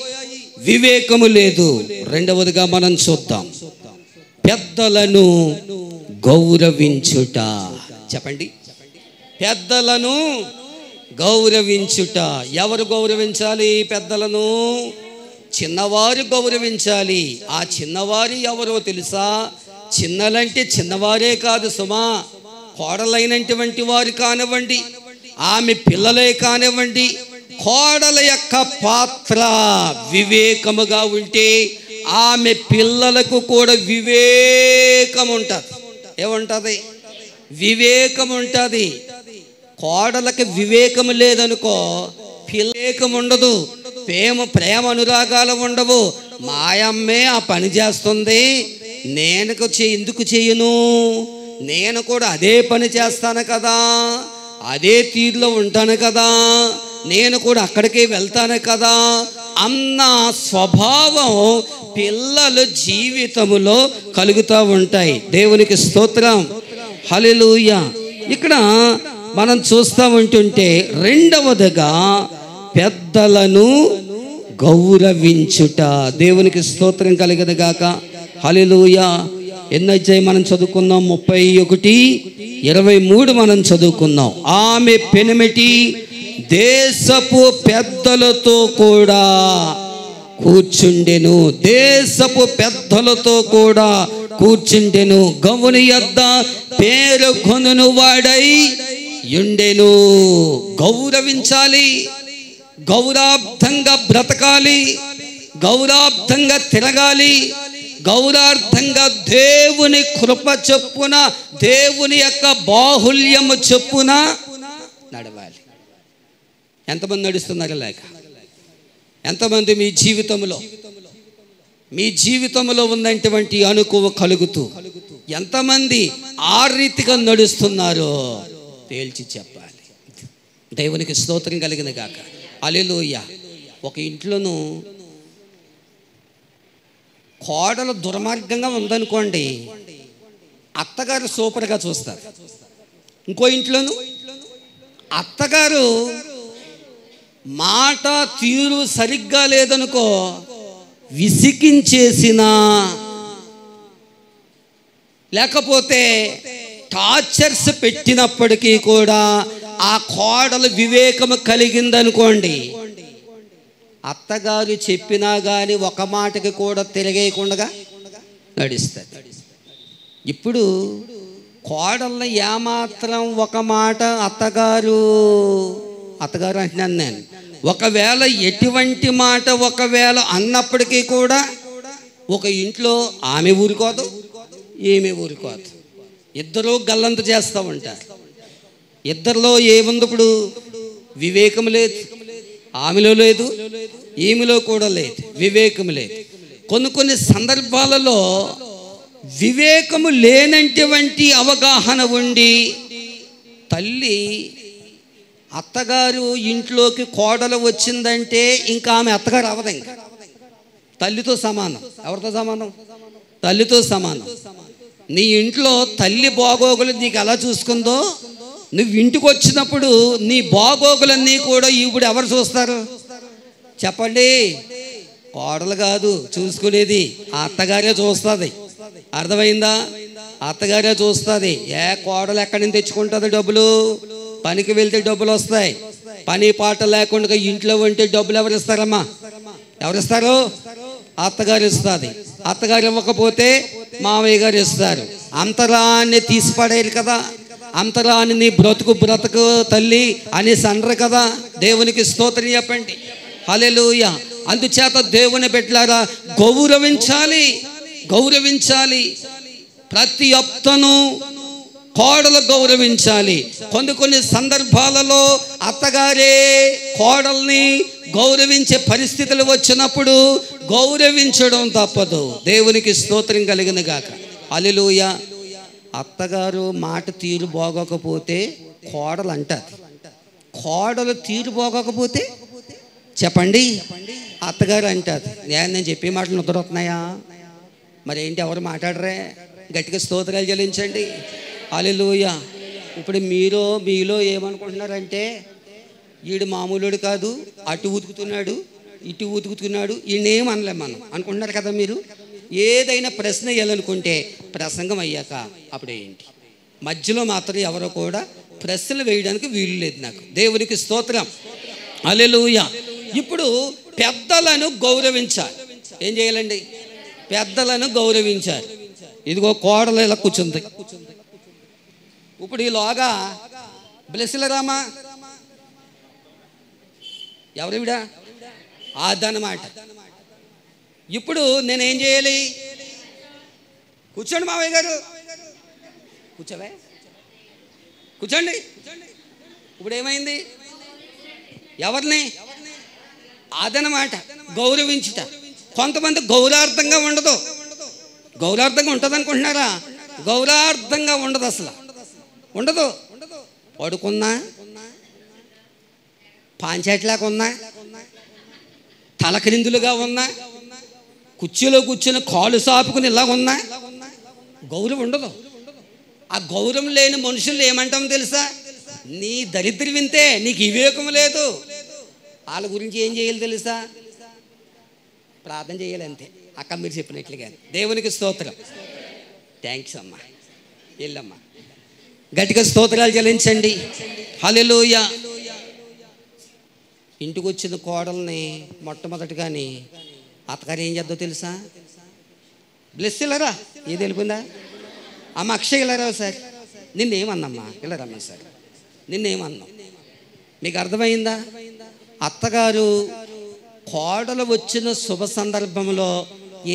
వివేకము లేదు. రెండవదిగా మనం చూద్దాం, పెద్దలను గౌరవించుట. చెప్పండి, పెద్దలను గౌరవించుట. ఎవరు గౌరవించాలి పెద్దలను? చిన్నవారు గౌరవించాలి. ఆ చిన్నవారు ఎవరో తెలుసా? చిన్నలంటే చిన్నవారే కాదు సుమా, కోడలైనటువంటి వారు కానివ్వండి, ఆమె పిల్లలే కానివ్వండి. కోడల యొక్క పాత్ర వివేకముగా ఉంటే ఆమె పిల్లలకు కూడా వివేకం ఉంటుంది. ఏముంటుంది? వివేకం ఉంటుంది. కోడలకు వివేకం లేదనుకో, వివేకం ఉండదు, ప్రేమ అనురాగాలు ఉండవు. మాయమ్మే ఆ పని చేస్తుంది, నేను ఎందుకు చేయను, నేను కూడా అదే పని చేస్తాను కదా, అదే తీరులో ఉంటాను కదా, నేను కూడా అక్కడికే వెళ్తాను కదా అన్న స్వభావం పిల్లల జీవితములో కలుగుతూ ఉంటాయి. దేవునికి స్తోత్రం. హల్లెలూయా. ఇక్కడ మనం చూస్తూ ఉంటుంటే రెండవదిగా పెద్దలను గౌరవించుట. దేవునికి స్తోత్రం కలుగునుగాక. హల్లెలూయా. ఎన్నో అధ్యాయం మనం చదువుకుందాం? 31-23 మనం చదువుకుందాం. ఆమె పెనిమిటి దేశపు పెద్దలతో కూడా కూర్చుండెను. దేశపు పెద్దలతో కూడా కూర్చుండెను. గవుని యొద్ద పేరుకొనును వాడై యుండెను. గౌరవించాలి, గౌరవార్థంగా బ్రతకాలి, గౌరవార్థంగా తిరగాలి, గౌరవార్థంగా దేవుని కృప చొప్పున, దేవుని యొక్క బాహుల్యము చొప్పున నడవాలి. ఎంతమంది నడుస్తున్నారు లేక? ఎంతమంది మీ జీవితంలో ఉన్నటువంటి అనుకువ కలుగుతూ ఎంతమంది ఆ రీతిగా నడుస్తున్నారో తేల్చి చెప్పాలి. దేవునికి స్తోత్రం కలిగిన గాక. హల్లెలూయా. ఒక ఇంట్లోనూ కోడలు దుర్మార్గంగా ఉందనుకోండి, అత్తగారు సూపర్గా చూస్తారు. ఇంకో ఇంట్లోనూ అత్తగారు మాట తీరు సరిగ్గా లేదనుకో, విసికించేసినా లేకపోతే టార్చర్స్ పెట్టినప్పటికీ కూడా ఆ కోడలు వివేకము కలిగిందనుకోండి, అత్తగారు చెప్పినా కానీ ఒక మాటకి కూడా తిరగేయకుండా నడుస్తుంది. ఇప్పుడు కోడల్ని ఏమాత్రం ఒక మాట అత్తగారు అంటున్నాను నేను, ఒకవేళ ఎటువంటి మాట ఒకవేళ అన్నప్పటికీ కూడా ఒక ఇంట్లో ఆమె ఊరుకోదు, ఈమె ఊరుకోదు. ఇద్దరూ గల్లంతు చేస్తూ ఉంటారు. ఇద్దరిలో ఏముంది? ఇప్పుడు వివేకం లేదు, ఆమెలో లేదు, ఈమెలో కూడా లేదు, వివేకం లేదు. కొన్ని సందర్భాలలో వివేకము లేనటువంటి అవగాహన ఉండి తల్లి అత్తగారు ఇంట్లోకి కోడలు వచ్చిందంటే ఇంకా ఆమె అత్తగారు అవ్వదు, ఇంకా తల్లితో సమానం. ఎవరితో సమానం? తల్లితో సమానం. నీ ఇంట్లో తల్లి బాగోగులు నీకు ఎలా చూసుకుందో, నువ్వు ఇంటికి వచ్చినప్పుడు నీ బాగోగులన్నీ కూడా ఇప్పుడు ఎవరు చూస్తారు చెప్పండి? కోడలు కాదు చూసుకునేది, ఆ అత్తగారే చూస్తుంది. అర్థమైందా? అత్తగారే చూస్తుంది. కోడలు ఎక్కడి నుంచి తెచ్చుకుంటుంది డబ్బులు? పనికి వెళ్తే డబ్బులు వస్తాయి. పని పాట లేకుండా ఇంట్లో ఉంటే డబ్బులు ఎవరు ఇస్తారమ్మా? ఎవరిస్తారు? అత్తగారు ఇస్తుంది. అత్తగారు ఇవ్వకపోతే మామయ్య గారు ఇస్తారు. అంతరాన్ని తీసిపడేరు కదా, అంతరాన్ని నీ బ్రతుకు తల్లి అనేసి అనరు కదా. దేవునికి స్తోత్రం చెప్పండి. హల్లెలూయా. అందుచేత దేవుని బిడ్డలారా, గౌరవించాలి. ప్రతి అత్తను కోడలు గౌరవించాలి. కొన్ని సందర్భాలలో అత్తగారే కోడల్ని గౌరవించే పరిస్థితులు వచ్చినప్పుడు గౌరవించడం తప్పదు. దేవునికి స్తోత్రం కలిగిన గాక. హల్లెలూయా. అత్తగారు మాట తీరు బాగోకపోతే కోడలు అంటారు. కోడలు తీరు బాగోకపోతే చెప్పండి అత్తగారు అంటారు. నేను చెప్పే మాటలు నిద్రవుతున్నాయా? మరేంటి ఎవరు మాట్లాడరే? గట్టిగా స్తోత్రాలు చెల్లించండి. హల్లెలూయా. ఇప్పుడు మీలో ఏమనుకుంటున్నారంటే, వీడు మామూలుడు కాదు, అటు ఉతుకుతున్నాడు ఇటు ఉతుకుతున్నాడు, ఈయనేం అనలేం మనం అనుకుంటున్నారు కదా. మీరు ఏదైనా ప్రశ్న వేయాలనుకుంటే ప్రసంగం అయ్యాక అప్పుడు ఏంటి, మధ్యలో మాత్రం ఎవరో కూడా ప్రశ్నలు వేయడానికి వీలు లేదు నాకు. దేవునికి స్తోత్రం. హల్లెలూయా. ఇప్పుడు పెద్దలను గౌరవించాలి. ఏం చేయాలండి? పెద్దలను గౌరవించాలి. ఇదిగో కోడలు ఇలా కూర్చుంది. ఇప్పుడు ఈలోగా బ్లెస్లరామా ఎవరివిడా అదన్నమాట. ఇప్పుడు నేనేం చేయాలి? కూర్చోండి మావయ్య గారు, కూర్చోండి. ఇప్పుడు ఏమైంది? ఎవరిని? అదనమాట గౌరవించుట. కొంతమంది గౌరవార్థంగా ఉండదు. గౌరవార్థంగా ఉంటుంది అనుకుంటున్నారా? గౌరవార్థంగా ఉండదు, అసలు ఉండదు. పడుకున్నా, పాంచాట్లాగా ఉన్నా, తలక్రిందులుగా ఉన్నా, కుర్చీలో కూర్చుని కాలు సాపుకుని ఇలా ఉన్నా గౌరవం ఉండదు. ఆ గౌరవం లేని మనుషులు ఏమంటాం తెలుసా? నీ దరిద్రం వింతే, నీకు వివేకం లేదు. వాళ్ళ గురించి ఏం చేయాలి తెలుసా? ప్రార్థన చేయాలి అంతే. అక్క మీరు చెప్పినట్లుగా. దేవునికి స్తోత్రం. థ్యాంక్స్ అమ్మా. వెళ్ళమ్మా, గట్టిగా స్తోత్రాలు చెల్లించండి. హల్లెలూయా. ఇంటికి వచ్చిన కోడల్ని మొట్టమొదటిగాని అత్తగారు ఏం చేద్దో తెలుసా? బ్లెస్ ఇలారా, ఏది వెళ్ళిపోయిందా అమ్మ, అక్షయ్ ఇలారా సార్, నిన్నేమన్నమ్మా, ఇలారమ్మా సార్, నిన్నేమన్నా, మీకు అర్థమైందా? అత్తగారు కోడలు వచ్చిన శుభ సందర్భంలో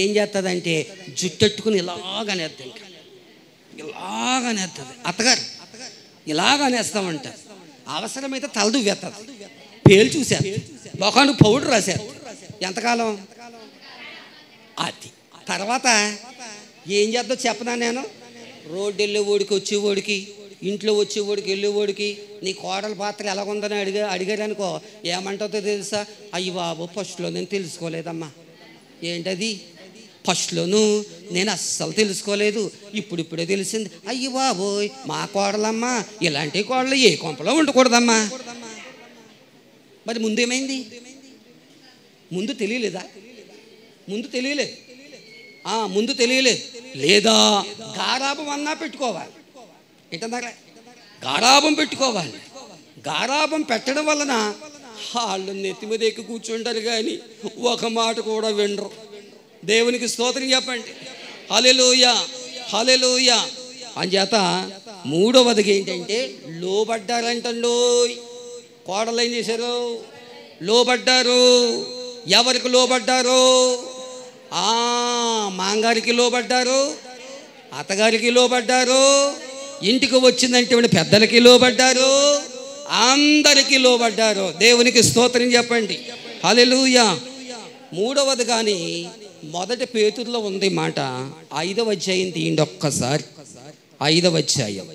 ఏం చేస్తుందంటే జుట్టెట్టుకుని ఇలాగనేస్తుంది, ఇలాగనేస్తుంది. అత్తగారు ఇలాగనేస్తామంట. అవసరమైతే తలదు వేస్తుంది, పేలు చూశారు, మొఖానికి పౌడర్ రాశారు. ఎంతకాలం అది. తర్వాత ఏం చేద్దాం చెప్పనా నేను? రోడ్డు వెళ్ళేవాడికి వచ్చేవాడికి, ఇంట్లో వచ్చేవాడికి వెళ్ళేవాడికి నీ కోడల పాత్ర ఎలాగుందని అడిగారనుకో, ఏమంటుందో తెలుసా? అయ్యి బాబు ఫస్ట్లో నేను తెలుసుకోలేదమ్మా. ఏంటది? ఫస్ట్లోనూ నేను అస్సలు తెలుసుకోలేదు, ఇప్పుడిప్పుడే తెలిసింది. అయ్యి బాబోయ్ మా కోడలమ్మా, ఇలాంటి కోడలు ఏ కొంపలో ఉండకూడదమ్మా. మరి ముందేమైంది? ముందు తెలియలేదా? ముందు తెలియలేదు, ముందు తెలియలేదు. లేదా గారాబం అన్నా పెట్టుకోవాలి. ఏంటంటే గారాబం పెట్టుకోవాలి. గారాబం పెట్టడం వలన వాళ్ళు నెత్తి మీద ఎక్కి కూర్చుంటారు కానీ ఒక మాట కూడా వినరు. దేవునికి స్తోత్రం చెప్పండి. హల్లెలూయా, హల్లెలూయా. అంచేత మూడవదిగా ఏంటంటే లోబడ్డారంటండో. కోడలు ఏం చేశారు? లోబడ్డారు. ఎవరికి లోబడ్డారు? మాంగారికి లోబడ్డారు, అత్తగారికి లోబడ్డారు, ఇంటికి వచ్చిందంటే పెద్దలకి లోబడ్డారు, అందరికీ లోబడ్డారు. దేవునికి స్తోత్రం చెప్పండి. హల్లెలూయా. మూడవది కానీ మొదటి పేతురులో ఉంది మాట. 5వ అధ్యాయం తీయండి ఒక్కసారి. 5వ అధ్యాయం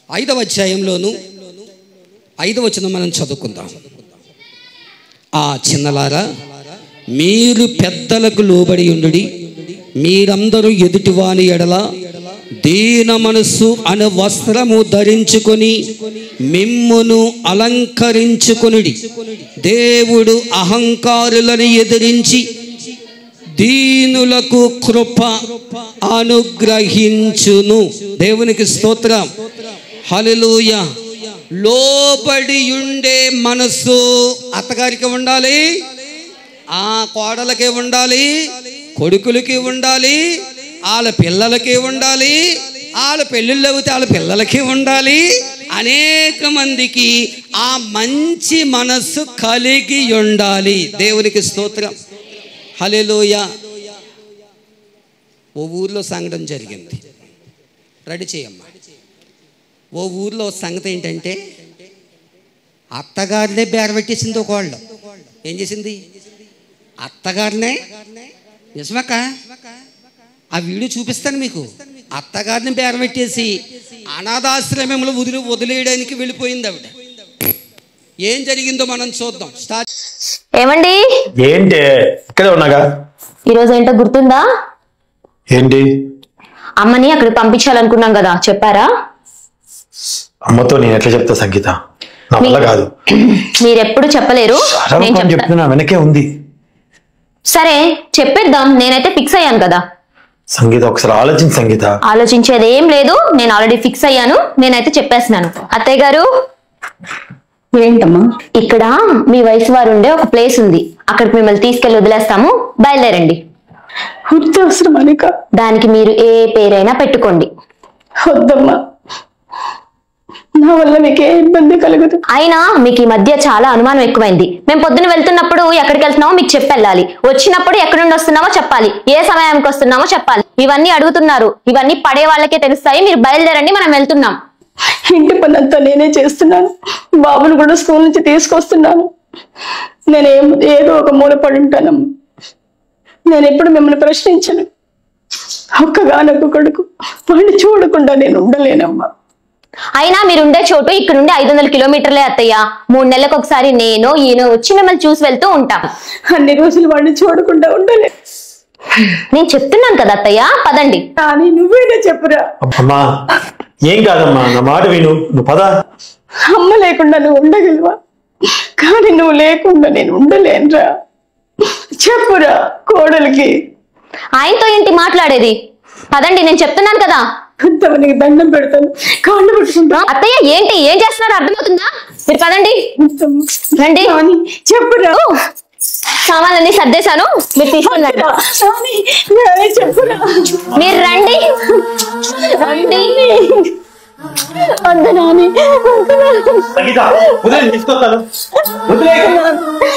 5వ అధ్యాయంలోను 5వ వచనం మనం చదువుకుందాం. చిన్నలారా, మీరు పెద్దలకు లోబడి ఉండుడి, మీరందరూ ఎదుటివాని ఎడల దీన మనస్సు అనే వస్త్రము ధరించుకొని మిమ్మును అలంకరించుకొనుడి. దేవుడు అహంకారులను ఎదిరించి దీనులకు కృప అనుగ్రహించును. దేవునికి స్తోత్రం. హల్లెలూయా. లోబడి ఉండే మనస్సు అత్తగారికి ఉండాలి, కోడలకి ఉండాలి, కొడుకులకి ఉండాలి, వాళ్ళ పిల్లలకి ఉండాలి, వాళ్ళ పెళ్ళిళ్ళు అవుతే వాళ్ళ పిల్లలకి ఉండాలి. అనేక మందికి ఆ మంచి మనస్సు కలిగి ఉండాలి. దేవునికి స్తోత్రం. హల్లెలూయా. ఓ ఊర్లో సంఘటన జరిగింది. రెడీ చేయమ్మా. ఓ ఊర్లో సంగతి ఏంటంటే అత్తగారినే బేరబెట్టేసింది ఒక వాళ్ళు. ఏం చేసింది? అత్తగారినే. నిజమక్క, ఆ వీడియో చూపిస్తాను మీకు. అత్తగారిని బేరబెట్టేసి అనాథాశ్రమంలో వదిలేయడానికి వెళ్ళిపోయింది ఆవిడ. ఏం జరిగిందో మనం చూద్దాం. స్టార్ట్. ఏమండి? ఏంటి ఇక్కడే ఉన్నాగా? ఈరోజు ఏంటో గుర్తుందా? ఏంటి? అమ్మని అక్కడికి పంపించాలనుకున్నాం కదా, చెప్పారా? అమ్మతో నేను ఎట్లా చెప్తా సంగీత, నా వల్ల కాదు. మీరెప్పుడు చెప్పలేరు, నేను చెప్తున్నా, వెనకే ఉంది. సరే చెప్పేద్దాం, నేనైతే ఫిక్స్ అయ్యాను కదా. సంగీత ఒకసారి ఆలోచించి సంగీత. ఆలోచించేది ఏం లేదు, నేను ఆల్రెడీ ఫిక్స్ అయ్యాను, నేనైతే చెప్పేస్తున్నాను. అత్తయ్య గారు. ఏంటమ్మా? ఇక్కడ మీ వయసు వారు ఉండే ఒక ప్లేస్ ఉంది, అక్కడికి మిమ్మల్ని తీసుకెళ్లి వదిలేస్తాము, బయలుదేరండి. అవసరం అనిక, దానికి మీరు ఏ పేరైనా పెట్టుకోండి. వద్దమ్మా, నా వల్ల మీకే ఇబ్బంది కలగదు. అయినా మీకు ఈ మధ్య చాలా అనుమానం ఎక్కువైంది. మేము పొద్దున వెళ్తున్నప్పుడు ఎక్కడికి వెళ్తున్నామో మీకు చెప్పెళ్ళాలి, వచ్చినప్పుడు ఎక్కడి నుండి వస్తున్నామో చెప్పాలి, ఏ సమయానికి వస్తున్నామో చెప్పాలి. ఇవన్నీ అడుగుతున్నారు, ఇవన్నీ పడే వాళ్ళకే తెలుస్తాయి. మీరు బయలుదేరండి, మనం వెళ్తున్నాం. ఇంటి పని అంతా నేనే చేస్తున్నాను, బాబును కూడా స్కూల్ నుంచి తీసుకొస్తున్నాను. ఏదో ఒక మూల పడి ఉంటానమ్మా. నేను ఎప్పుడు మిమ్మల్ని ప్రశ్నించను. ఒక్కగానొక్క కొడుకు, వాడిని చూడకుండా నేను ఉండలేనమ్మా. అయినా మీరుండే చోటు ఇక్కడ నుండి 500 కిలోమీటర్లే అత్తయ్య. 3 నెలలకు ఒకసారి నేను ఈయన వచ్చి మిమ్మల్ని చూసి వెళ్తూ ఉంటాం. అన్ని రోజులు వాడిని చూడకుండా ఉండలే. నేను చెప్తున్నాను కదా అత్తయ్య, పదండి. కానీ నువ్వేనా చెప్పురా. అమ్మా ఏం కాదమ్మా, నా మాట విను, నువ్వు పద. అమ్మ లేకుండా నువ్వు ఉండగలవా? కానీ నువ్వు లేకుండా నేను ఉండలేనురా. చెప్పురా కోడలికి. ఆయనతో ఏంటి మాట్లాడేది? పదండి, నేను చెప్తున్నాను కదా. నీకు దండం పెడతాను, కాళ్ళు పట్టుకుంటా. అత్తయ్య ఏంటి ఏం చేస్తున్నారో అర్థమవుతుందా? మీరు పదండి, రండి. చెప్పురా. సామాన్లన్నీ సర్దేశాను, మీరు తీసుకుని రండి. చెప్పురా. మీరు రండి. వద్దు నాని,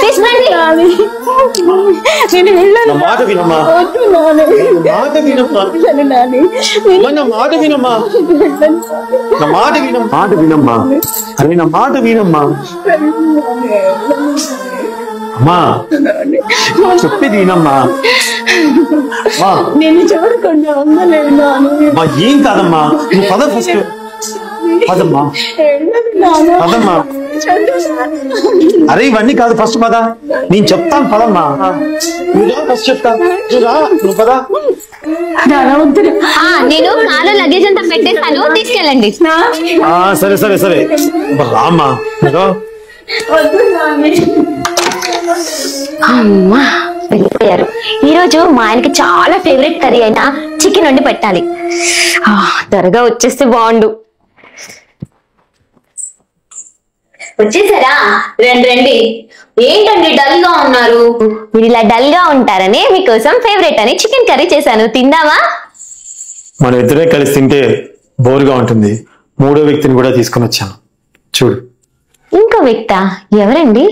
తీసుకురండి. నేను వెళ్ళను. మాట వినమ్మా, వద్దు నాని, మాట వినమ్మా, వెళ్ళను నాని. నా మాట వినమ్మా, నా మాట వినమ్మా, మాట వినమ్మా, అరే నా మాట వినమ్మా. అమ్మా చెప్పేది వినమ్మా. నేను చూడకుండా ఉండలేను నాని. మా ఏం కాదమ్మా, నువ్వు పద ఫస్ట్ పదమ్మా, పదమ్మా. అరే ఇవన్నీ కాదు, ఫస్ట్ పద, నేను చెప్తాను పదమ్మా. నువ్వు రా, ఫస్ట్ చెప్తా, నువ్వు రా, నువ్వు పద. నేను కాలు లగేజ్ అంతా పెట్టేస్తాను, తీసుకెళ్ళండి. సరే సరే సరే రామ్మా. అమ్మా వెళ్ళిపోయారు. ఈరోజు మా ఆయనకి చాలా ఫేవరెట్ కర్రీ అయినా చికెన్ వండి పెట్టాలి. త్వరగా వచ్చేస్తే బాగుండు. వచ్చేసారా? రండి రండి. ఏంటండి డల్ గా ఉన్నారు? మీరు ఇలా డల్ గా ఉంటారని మీకోసం ఫేవరెట్ అని చికెన్ కర్రీ చేశాను, తిందామా? మనం ఇద్దరే కలిసి తింటే బోరుగా ఉంటుంది. మూడో వ్యక్తిని కూడా తీసుకొని వచ్చాను, చూడు. ఇంకో వ్యక్తా? ఎవరండి?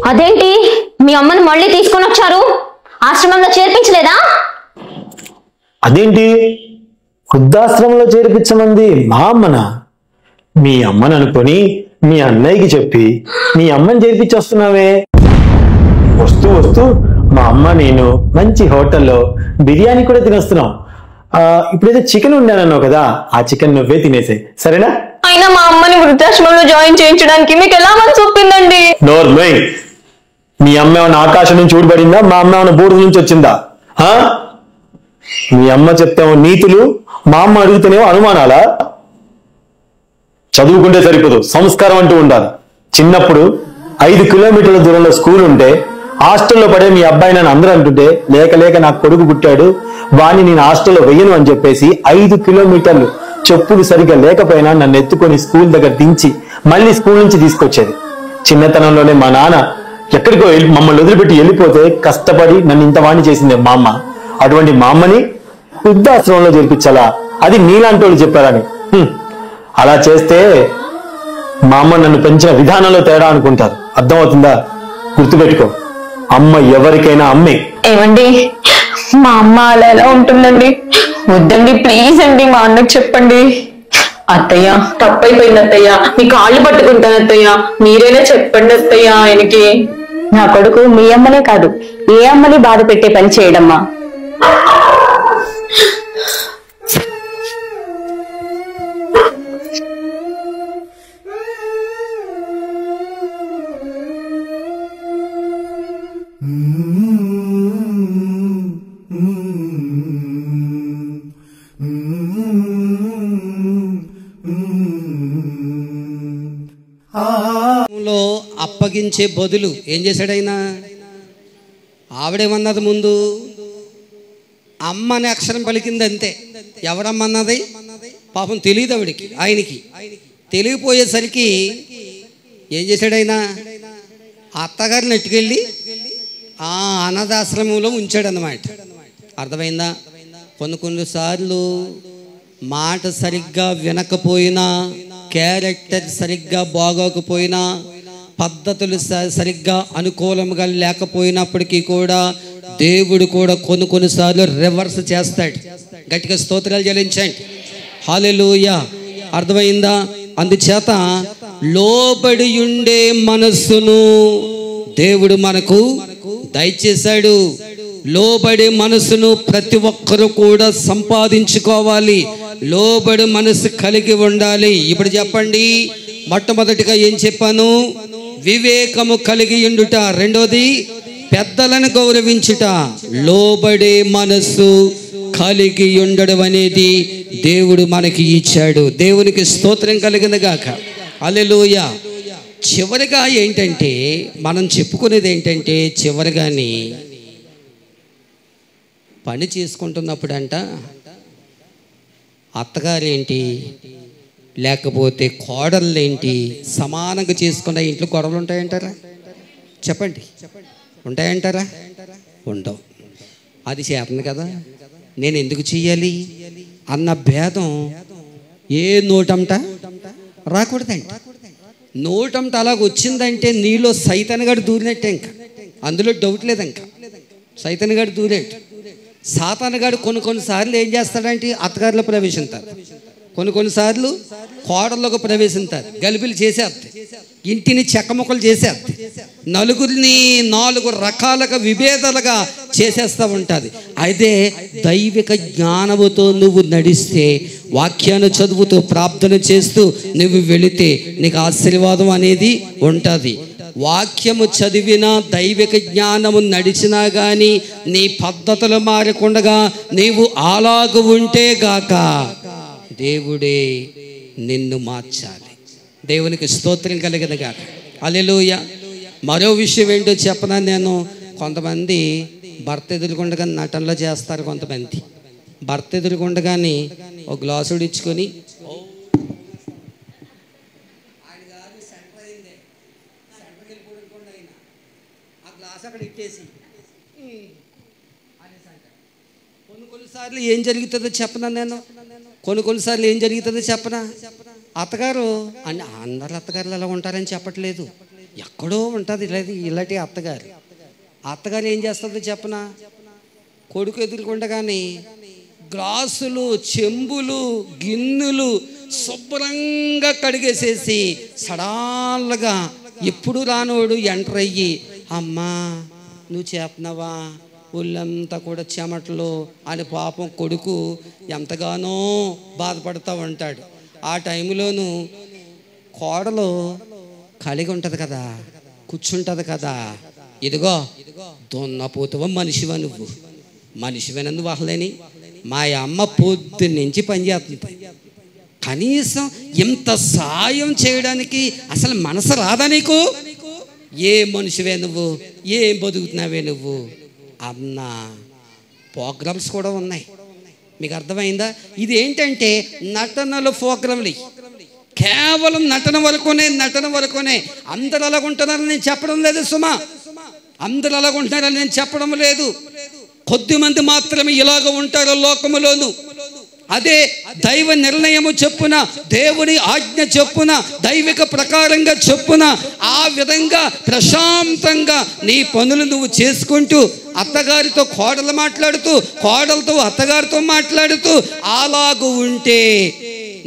అదేంటి మీ అమ్మని మళ్ళీ తీసుకొని వచ్చారు? ఆశ్రమంలో చేర్పించలేదా? అదేంటి వృద్ధాశ్రమంలో చేర్పించమంది మా అమ్మన? మీ అమ్మని అనుకొని మీ అన్నయ్యకి చెప్పి మీ అమ్మని చేర్పించి వస్తున్నావే. వస్తూ వస్తూ మా అమ్మ నేను మంచి హోటల్లో బిర్యానీ కూడా తినొస్తున్నాం. ఇప్పుడైతే చికెన్ ఉండానన్నావు కదా, ఆ చికెన్ నువ్వే తినేసే, సరేనా? అయినా మా అమ్మని వృద్ధాశ్రమంలో జాయిన్ చేయించడానికి మీకు ఎలా మనసు ఒప్పిందండి? నోర్మై, మీ అమ్మ ఏమైనా ఆకాశం నుంచి ఊడిపడిందా? మా అమ్మ ఏమైనా బూడిద నుంచి వచ్చిందా? మీ అమ్మ చెప్తేమో నీతులు, మా అమ్మ అడిగితేనేమో అనుమానాలా? చదువుకుంటే సరిపోదు, సంస్కారం అంటూ ఉండాలి. చిన్నప్పుడు 5 కిలోమీటర్ల దూరంలో స్కూల్ ఉంటే హాస్టల్లో పడే మీ అబ్బాయి నన్ను అందరూ అంటుంటే లేక లేక నాకు కొడుకు పుట్టాడు, వాణ్ణి నేను హాస్టల్లో వెయ్యను అని చెప్పేసి 5 కిలోమీటర్లు చెప్పులు సరిగ్గా లేకపోయినా నన్ను ఎత్తుకొని స్కూల్ దగ్గర దించి మళ్ళీ స్కూల్ నుంచి తీసుకొచ్చేది. చిన్నతనంలోనే మా నాన్న ఎక్కడికో మమ్మల్ని వదిలిపెట్టి వెళ్ళిపోతే కష్టపడి నన్ను ఇంత వాణ్ణి చేసింది మా అమ్మ. అటువంటి మా అమ్మని వృద్ధాశ్రమంలో చేర్పించాలా? అది నీలాంటి వాళ్ళు చెప్పారని. అలా చేస్తే మా అమ్మ నన్ను పెంచిన విధానంలో తేడా అనుకుంటారు. అర్థమవుతుందా? గుర్తుపెట్టుకో, అమ్మ ఎవరికైనా అమ్మే. ఏమండి, మా అమ్మ అలా ఎలా ఉంటుందండి? వద్దండి, ప్లీజ్ అండి, మా అన్నకు చెప్పండి. అత్తయ్య తప్పైపోయింది అత్తయ్య, మీ కాళ్ళు పట్టుకుంటాను అత్తయ్య, మీరైనా చెప్పండి అత్తయ్య ఆయనకి. నా కొడుకు మీ అమ్మనే కాదు ఏ అమ్మని బాధ పెట్టే పని చేయడమ్మా. అప్పగించే బదులు ఏం చేశాడైనా? ఆవిడేమన్నది ముందు? అమ్మ అనే అక్షరం పలికింది అంతే. ఎవరమ్మన్నది? పాపం తెలియదు ఆవిడికి, ఆయనకి తెలియపోయేసరికి ఏం చేశాడైనా? అత్తగారిని ఎట్టుకెళ్ళి ఆ అనాథాశ్రమంలో ఉంచాడన్నమాట. అర్థమైందా? కొన్నిసార్లు మాట సరిగ్గా వినకపోయినా, క్యారెక్టర్ సరిగ్గా బాగోకపోయినా, పద్ధతులు సరిగ్గా అనుకూలంగా లేకపోయినప్పటికీ కూడా దేవుడు కూడా కొన్నిసార్లు రివర్స్ చేస్తాడు. గట్టిగా స్తోత్రాలు చెల్లించండి. హల్లెలూయా. అర్థమైందా? అందుచేత లోబడి ఉండే మనస్సును దేవుడు మనకు దయచేశాడు. లోబడి మనసును ప్రతి ఒక్కరూ కూడా సంపాదించుకోవాలి. లోబడి మనసు కలిగి ఉండాలి. ఇప్పుడు చెప్పండి, మొట్టమొదటిగా ఏం చెప్పాను? వివేకము కలిగి ఉండుట. రెండోది పెద్దలను గౌరవించుట. లోబడే మనస్సు కలిగి ఉండడం అనేది దేవుడు మనకి ఇచ్చాడు. దేవునికి స్తోత్రం కలిగింది గాక. హల్లెలూయా. చివరిగా ఏంటంటే మనం చెప్పుకునేది ఏంటంటే చివరిగాని పని చేసుకుంటున్నప్పుడంట అత్తగారేంటి లేకపోతే కోడళ్ళేంటి సమానంగా చేసుకున్న ఇంట్లో గొడవలు ఉంటాయంటారా? చెప్పండి, ఉంటాయంటారా? ఉండవు. అది చేతను కదా, నేను ఎందుకు చెయ్యాలి అన్న భేదం ఏ నోటంట రాకూడదండి. నోటంట అలాగ వచ్చిందంటే నీలో సైతానుగాడు దూరినట్టే, ఇంకా అందులో డౌట్ లేదు. ఇంకా సైతానుగాడు దూరేట్టు. సాతానుగాడు కొన్నిసార్లు ఏం చేస్తాడంటే అత్తగారిలో ప్రవేశిస్తారు, కొన్నిసార్లు కోడల్లోకి ప్రవేశిస్తారు, గలిబిలు చేసేస్తాయి, ఇంటిని చెక్కముక్కలు చేసేస్తాయి, నలుగురిని 4 రకాలుగా విభేదాలుగా చేసేస్తూ ఉంటుంది. అయితే దైవిక జ్ఞానముతో నువ్వు నడిస్తే, వాక్యాన్ని చదువుతూ ప్రార్థన చేస్తూ నువ్వు వెళితే నీకు ఆశీర్వాదం అనేది ఉంటుంది. వాక్యము చదివినా దైవిక జ్ఞానము నడిచినా కానీ నీ పద్ధతులు మారకుండగా నీవు అలాగూ ఉంటే గాక దేవుడే నిన్ను మార్చాలి. దేవునికి స్తోత్రం కలిగిన గాక. హల్లెలూయా. మరో విషయం ఏంటో చెప్పనా, నేను కొంతమంది భర్త ఎదురుకుండగా నటనలో చేస్తారు. కొంతమంది భర్త ఎదురుకుండగాని ఒక గ్లాసుడు ఇచ్చుకొని అక్కడ ఇట్టేసి కొన్నిసార్లు ఏం జరుగుతుందో చెప్పనా, నేను కొన్నిసార్లు ఏం జరుగుతుందో చెప్పనా. అత్తగారు అంటే అందరు అత్తగారులు ఎలా ఉంటారని చెప్పట్లేదు, ఎక్కడో ఉంటుంది ఇలాంటి అత్తగారు ఏం చేస్తుందో చెప్పనా. కొడుకు ఎదుర్కొండగానే గ్లాసులు, చెంబులు, గిన్నెలు శుభ్రంగా కడిగేసేసి సడాలుగా ఎప్పుడు రానోడు ఎంటర్ అయ్యి, అమ్మా నువ్వు చేస్తున్నావా, ఒళ్ళంతా కూడా చెమటలు అని పాపం కొడుకు ఎంతగానో బాధపడుతూ ఉంటాడు. ఆ టైంలోనూ కోడలు ఖాళీగా ఉంటుంది కదా, కూర్చుంటుంది కదా, ఇదిగో దున్నపోతువ మనిషివా నువ్వు, మనిషివేనందు వాహలేని మా అమ్మ పొద్దున్నుంచి పనిచేస్తుంది, కనీసం ఇంత సాయం చేయడానికి అసలు మనసు రాదా నీకు, ఏ మనిషివే నువ్వు, ఏం బతుకుతున్నావే నువ్వు అన్న ప్రోగ్రామ్స్ కూడా ఉన్నాయి. మీకు అర్థమైందా? ఇది ఏంటంటే నటనలు ప్రోగ్రాంలు, కేవలం నటన వరకునే. అందరూ అలాగుంటున్నారని నేను చెప్పడం లేదు సుమా, అందరూ అలాగుంటున్నారని నేను చెప్పడం లేదు. కొద్దిమంది మాత్రమే ఇలాగ ఉంటారు లోకములోను. అదే దైవ నిర్ణయము చెప్పున, దేవుని ఆజ్ఞ చెప్పున, దైవిక ప్రకారంగా చెప్పున ఆ విధంగా ప్రశాంతంగా నీ పనులు నువ్వు చేసుకుంటూ, అత్తగారితో కోడలు మాట్లాడుతూ, కోడలతో అత్తగారితో మాట్లాడుతూ అలాగూ ఉంటే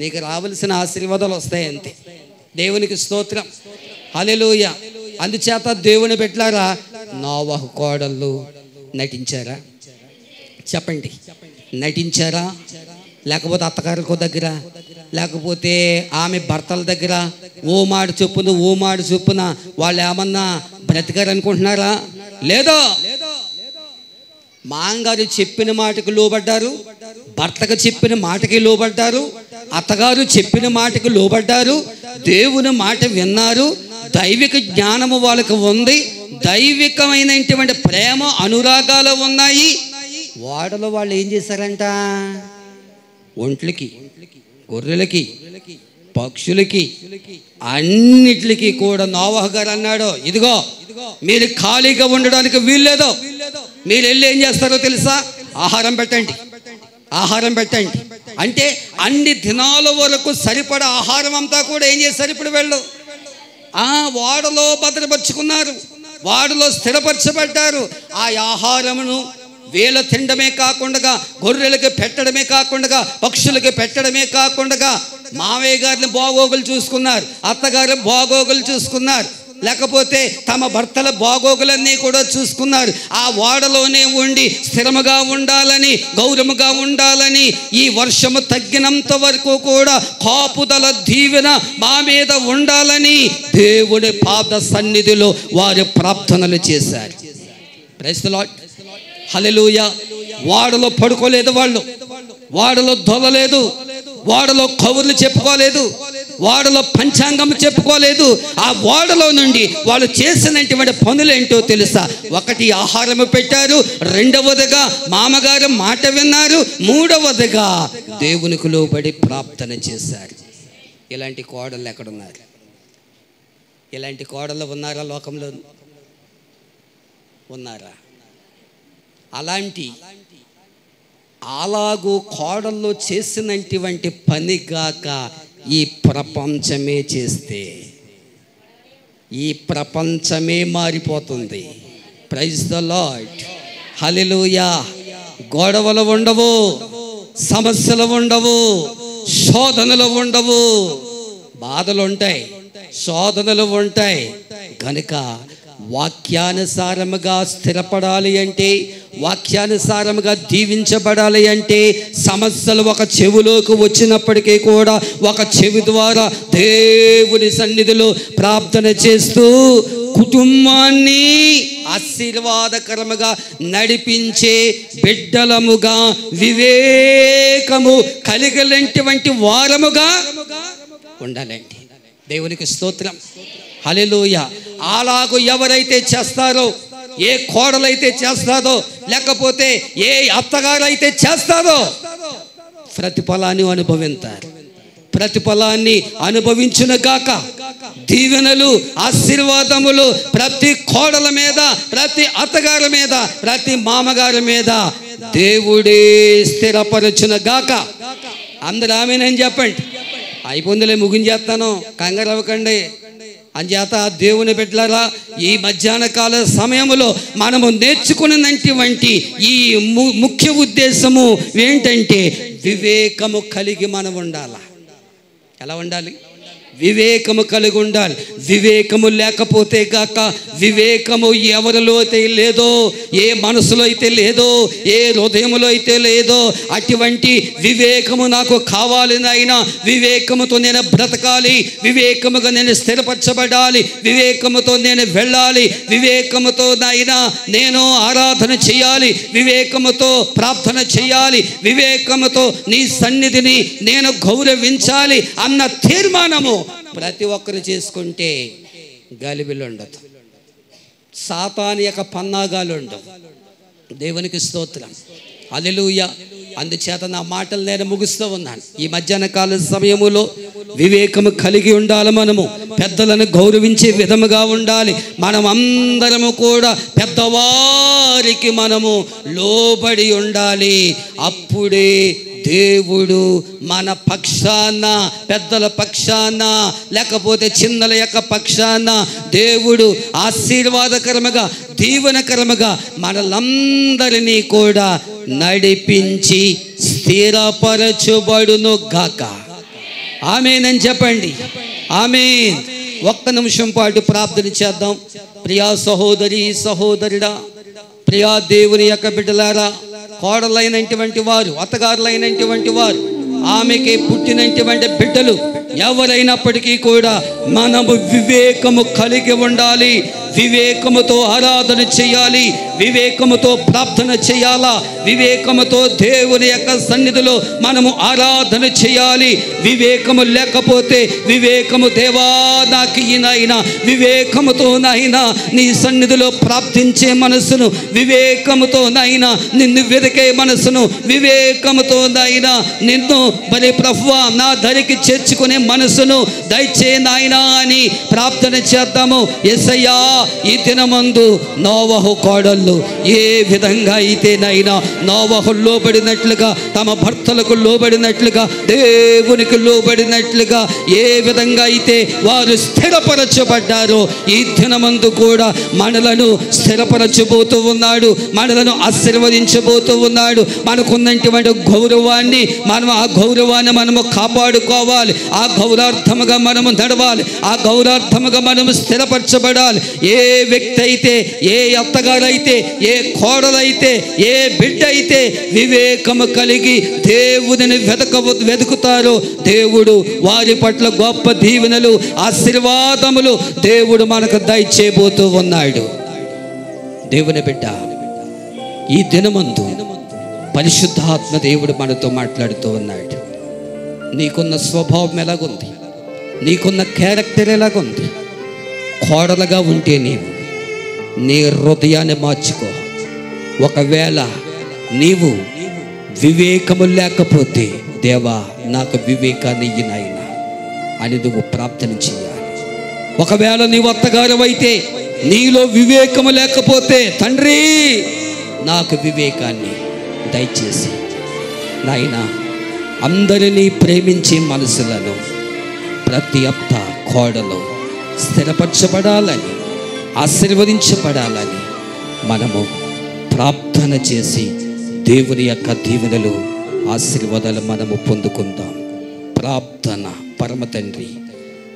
నీకు రావలసిన ఆశీర్వాదాలు వస్తాయి అంతే. దేవునికి స్తోత్రం. హల్లెలూయా. అందుచేత దేవుని బిడ్డలారా, నోవహు కోడళ్ళు నటించారా? చెప్పండి, నటించారా? లేకపోతే అత్తగారికో దగ్గర, లేకపోతే ఆమె భర్తల దగ్గర ఓ మాట చొప్పున వాళ్ళు ఏమన్నా బ్రతికారు అనుకుంటున్నారా? లేదో. మాంగారు చెప్పిన మాటకు లోబడ్డారు, భర్తకు చెప్పిన మాటకి లోబడ్డారు, అత్తగారు చెప్పిన మాటకు లోబడ్డారు, దేవుని మాట విన్నారు, దైవిక జ్ఞానము వాళ్ళకు ఉంది, దైవికమైనటువంటి ప్రేమ అనురాగాలు ఉన్నాయి. వాడలో వాళ్ళు ఏం చేశారంట, ఒంట్లకి, గొర్రెలకి, పక్షులకి, అన్నిటికి కూడా నోవహు గారు అన్నాడు, ఇదిగో మీరు ఖాళీగా ఉండడానికి వీల్లేదు, మీరు వెళ్ళి ఏం చేస్తారో తెలుసా, ఆహారం పెట్టండి. అంటే అన్ని దినాల వరకు సరిపడ ఆహారం అంతా కూడా ఏం చేశారు ఇప్పుడు వెళ్ళు, వాడలో భద్రపరుచుకున్నారు, వాడలో స్థిరపరచబడ్డారు. ఆ ఆహారమును వీళ్ళ తినడమే కాకుండా, గొర్రెలకి పెట్టడమే కాకుండా, పక్షులకి పెట్టడమే కాకుండా మావయ్య గారిని బాగోగులు చూసుకున్నారు, అత్తగారు బాగోగులు చూసుకున్నారు, లేకపోతే తమ భర్తల బాగోగులన్నీ కూడా చూసుకున్నారు. ఆ వాడలోనే ఉండి స్థిరముగా ఉండాలని, గౌరవముగా ఉండాలని, ఈ వర్షము తగ్గినంత వరకు కూడా కాపుదల దీవెన మా మీద ఉండాలని దేవుడి పాద సన్నిధిలో వారు ప్రార్థనలు చేశారు. Praise the Lord. హల్లెలూయా. వాడలో పడుకోలేదు, వాళ్ళు వాడలో దొల్లలేదు, వాడలో కబుర్లు చెప్పుకోలేదు, ఓడలో పంచాంగం చెప్పుకోలేదు. ఆ ఓడలో నుండి వాళ్ళు చేసినటువంటి పనులేంటో తెలుసా? ఒకటి ఆహారము పెట్టారు, రెండవదిగా మామగారు మాట విన్నారు, మూడవదిగా దేవునికి లోబడి ప్రార్థన చేశారు. ఇలాంటి కోడళ్ళు ఎక్కడున్నారు? ఇలాంటి కోడళ్ళు ఉన్నారా లోకంలో? ఉన్నారా? అలాగూ కోడల్లో చేసినటువంటి పని గాక ఈ ప్రపంచమే చేస్తే ఈ ప్రపంచమే మారిపోతుంది. ప్రైజ్ ద లార్డ్, హల్లెలూయా. గొడవలు ఉండవు, సమస్యలు ఉండవు, శోధనలు ఉండవు. బాధలు ఉంటాయి, శోధనలు ఉంటాయి. కనుక వాక్యానుసారముగా స్థిరపడాలి అంటే, వాక్యానుసారముగా దీవించబడాలి అంటే, సమస్యలు ఒక చెవిలోకి వచ్చినప్పటికీ కూడా ఒక చెవి ద్వారా దేవుని సన్నిధిలో ప్రార్థన చేస్తూ కుటుంబాన్ని ఆశీర్వాదకరముగా నడిపించే బిడ్డలముగా, వివేకము కలిగినటువంటి వారముగా ఉండాలండి. దేవునికి స్తోత్రం, హల్లెలూయా. అలాగూ ఎవరైతే చేస్తారో, ఏ కోడలైతే చేస్తారో, లేకపోతే ఏ అత్తగారైతే చేస్తారో ప్రతిఫలాన్ని అనుభవిస్తారు. ప్రతిఫలాన్ని అనుభవించును గాక. దీవెనలు, ఆశీర్వాదములు ప్రతి కోడల మీద, ప్రతి అత్తగారి మీద, ప్రతి మామగారి మీద దేవుడే స్థిరపరచును గాక. అందరూ ఆమేనని చెప్పండి. అయిపోయిందిలే, ముగించేస్తాను, కంగారు అవ్వకండి. అంచేత దేవుని బిడ్డలారా, ఈ మధ్యాహ్న కాల సమయంలో మనము నేర్చుకున్నటువంటి ఈ ముఖ్య ఉద్దేశము ఏంటంటే, వివేకము కలిగి మనం ఉండాలి. ఎలా ఉండాలి? వివేకము కలిగి ఉండాలి. వివేకము లేకపోతే గాక, వివేకము ఎవరిలో అయితే లేదో, ఏ మనసులో అయితే లేదో, ఏ హృదయంలో అయితే లేదో, అటువంటి వివేకము నాకు కావాలి నాయనా. వివేకముతో నేను బ్రతకాలి, వివేకముగా నేను స్థిరపరచబడాలి, వివేకముతో నేను వెళ్ళాలి, వివేకముతో నాయనా నేను ఆరాధన చేయాలి, వివేకముతో ప్రార్థన చేయాలి, వివేకముతో నీ సన్నిధిని నేను గౌరవించాలి అన్న తీర్మానము ప్రతి ఒక్కరు చేసుకుంటే గలిబిలు ఉండదు, సాతాను యొక్క పన్నాగాలు ఉండవు. దేవునికి స్తోత్రం, హల్లెలూయా. అందుచేత నా మాటలు నేను ముగిస్తూ ఉన్నాను. ఈ మధ్యాహ్న కాల సమయములో వివేకము కలిగి ఉండాలి. మనము పెద్దలను గౌరవించే విధముగా ఉండాలి. మనం అందరము కూడా పెద్దవారికి మనము లోబడి ఉండాలి. అప్పుడే దేవుడు మన పక్షాన, పెద్దల పక్షాన, లేకపోతే చిన్నల యొక్క పక్షాన దేవుడు ఆశీర్వాదకరముగా, దీవెనకరముగా మనలందరినీ కూడా నడిపించి స్థిరపరచుబడును గాక. ఆమేనని చెప్పండి. ఆమేన్. ఒక్క నిమిషం పాటు ప్రార్థన చేద్దాం. ప్రియా సహోదరి, సహోదరుడా, ప్రియా దేవుని యొక్క బిడ్డలారా, కోడలైనటువంటి వారు, అత్తగారులైనటువంటి వారు, ఆమెకి పుట్టినటువంటి బిడ్డలు ఎవరైనప్పటికీ కూడా మనము వివేకము కలిగి ఉండాలి. వివేకముతో ఆరాధన చేయాలి, వివేకముతో ప్రార్థన చేయాలా, వివేకముతో దేవుని యొక్క సన్నిధిలో మనము ఆరాధన చేయాలి. వివేకము లేకపోతే, వివేకము దేవా నాకు ఈయన, వివేకముతో నాయనా నీ సన్నిధిలో ప్రార్థించే మనసును, వివేకముతో నాయనా నిన్ను వెతికే మనసును, వివేకముతో నాయనా నిన్ను బలి ప్రభువా నా దరికి చేర్చుకునే మనసును దయచే నాయనా అని ప్రార్థన చేద్దాము. యేసయ్యా, ఈ దినమందు నోవహు కోడళ్ళు ఏ విధంగా అయితే నైనా నోవహు లోబడినట్లుగా, తమ భర్తలకు లోబడినట్లుగా, దేవునికి లోబడినట్లుగా ఏ విధంగా అయితే వారు స్థిరపరచబడ్డారో, ఈ దినమందు కూడా మనలను స్థిరపరచబోతూ ఉన్నాడు, మనలను ఆశీర్వదించబోతూ ఉన్నాడు. మనకున్నటువంటి గౌరవాన్ని ఆ గౌరవాన్ని మనము కాపాడుకోవాలి. ఆ గౌరవార్థముగా మనము నడవాలి, ఆ గౌరవార్థముగా మనము స్థిరపరచబడాలి. ఏ వ్యక్తి అయితే, ఏ అత్తగారైతే, ఏ కోడలైతే, ఏ బిడ్డ అయితే వివేకము కలిగి దేవుడిని వెతుకుతారో, దేవుడు వారి పట్ల గొప్ప దీవెనలు, ఆశీర్వాదములు దేవుడు మనకు దయచేయబోతూ ఉన్నాడు. దేవుని బిడ్డ, ఈ దినమందు పరిశుద్ధాత్మ దేవుడు మనతో మాట్లాడుతూ ఉన్నాడు. నీకున్న స్వభావం ఎలాగుంది? నీకున్న క్యారెక్టర్ ఎలాగుంది? కోడలుగా ఉంటే నీవు నీ హృదయాన్ని మార్చుకో. ఒకవేళ నీవు వివేకము లేకపోతే, దేవా నాకు వివేకాన్ని ఇయ్యి నాయనా అని నువ్వు ప్రార్థన చేయాలి. ఒకవేళ నీవు అత్తగారు అయితే నీలో వివేకము లేకపోతే, తండ్రి నాకు వివేకాన్ని దయచేసి నాయనా, అందరినీ ప్రేమించే మనసులను ప్రతి అత్త కోడలో స్థిరపరచబడాలని, ఆశీర్వదించబడాలని మనము ప్రార్థన చేసి దేవుని యొక్క దీవెనలు, ఆశీర్వాదాలు మనము పొందుకుందాం. ప్రార్థన. పరమ తండ్రి,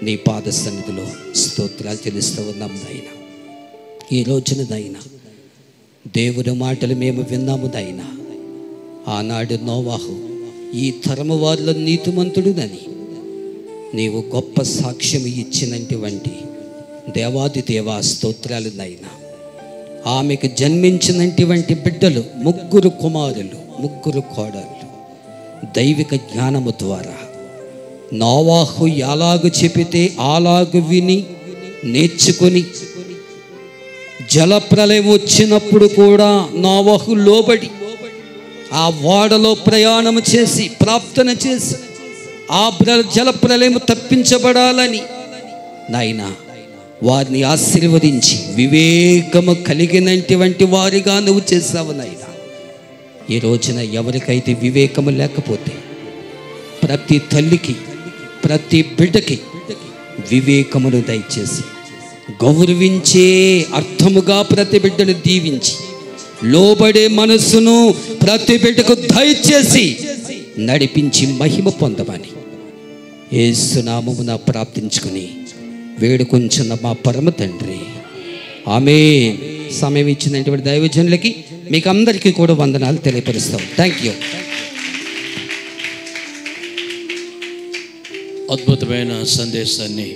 నీ పాద సన్నిధిలో స్తోత్రాలు చెల్లిస్తూ ఉన్నాం నాయన. ఈ రోజున నాయన దేవుని మాటలు మేము విన్నాము నాయన. ఆనాడు నోవాహు ఈ తరము వారిలో నీతిమంతుడునని నీవు గొప్ప సాక్ష్యం ఇచ్చినటువంటి దేవాది దేవా స్తోత్రాలు నాయన. ఆమెకు జన్మించినటువంటి బిడ్డలు 3 కుమారులు 3 కోడళ్ళు దైవిక జ్ఞానము ద్వారా నోవాహు ఎలాగు చెబితే అలాగు విని నేర్చుకొని, జలప్రలయం వచ్చినప్పుడు కూడా నోవాహు లోబడి ఆ ఓడలో ప్రయాణం చేసి ప్రార్థన చేసి ఆ జలప్రలయం తప్పించబడాలని నాయనా వారిని ఆశీర్వదించి వివేకము కలిగినటువంటి వారిగా నువ్వు చేసావు నాయనా. ఈ రోజున ఎవరికైతే వివేకము లేకపోతే, ప్రతి తల్లికి ప్రతి బిడ్డకి వివేకమును దయచేసి గౌరవించే అర్థముగా ప్రతి బిడ్డను దీవించి, లోబడే మనసును ప్రతి బిడ్డకు దయచేసి నడిపించి మహిమ పొందమని యేసు నామమున ప్రార్థించుకుని వేడుకొంచున్న మా పరమ తండ్రి, ఆమేన్. సమయం ఇచ్చినటువంటి దైవజనులకి మీకు అందరికీ కూడా వందనాలు తెలియపరుస్తాం. Thank you. అద్భుతమైన సందేశాన్ని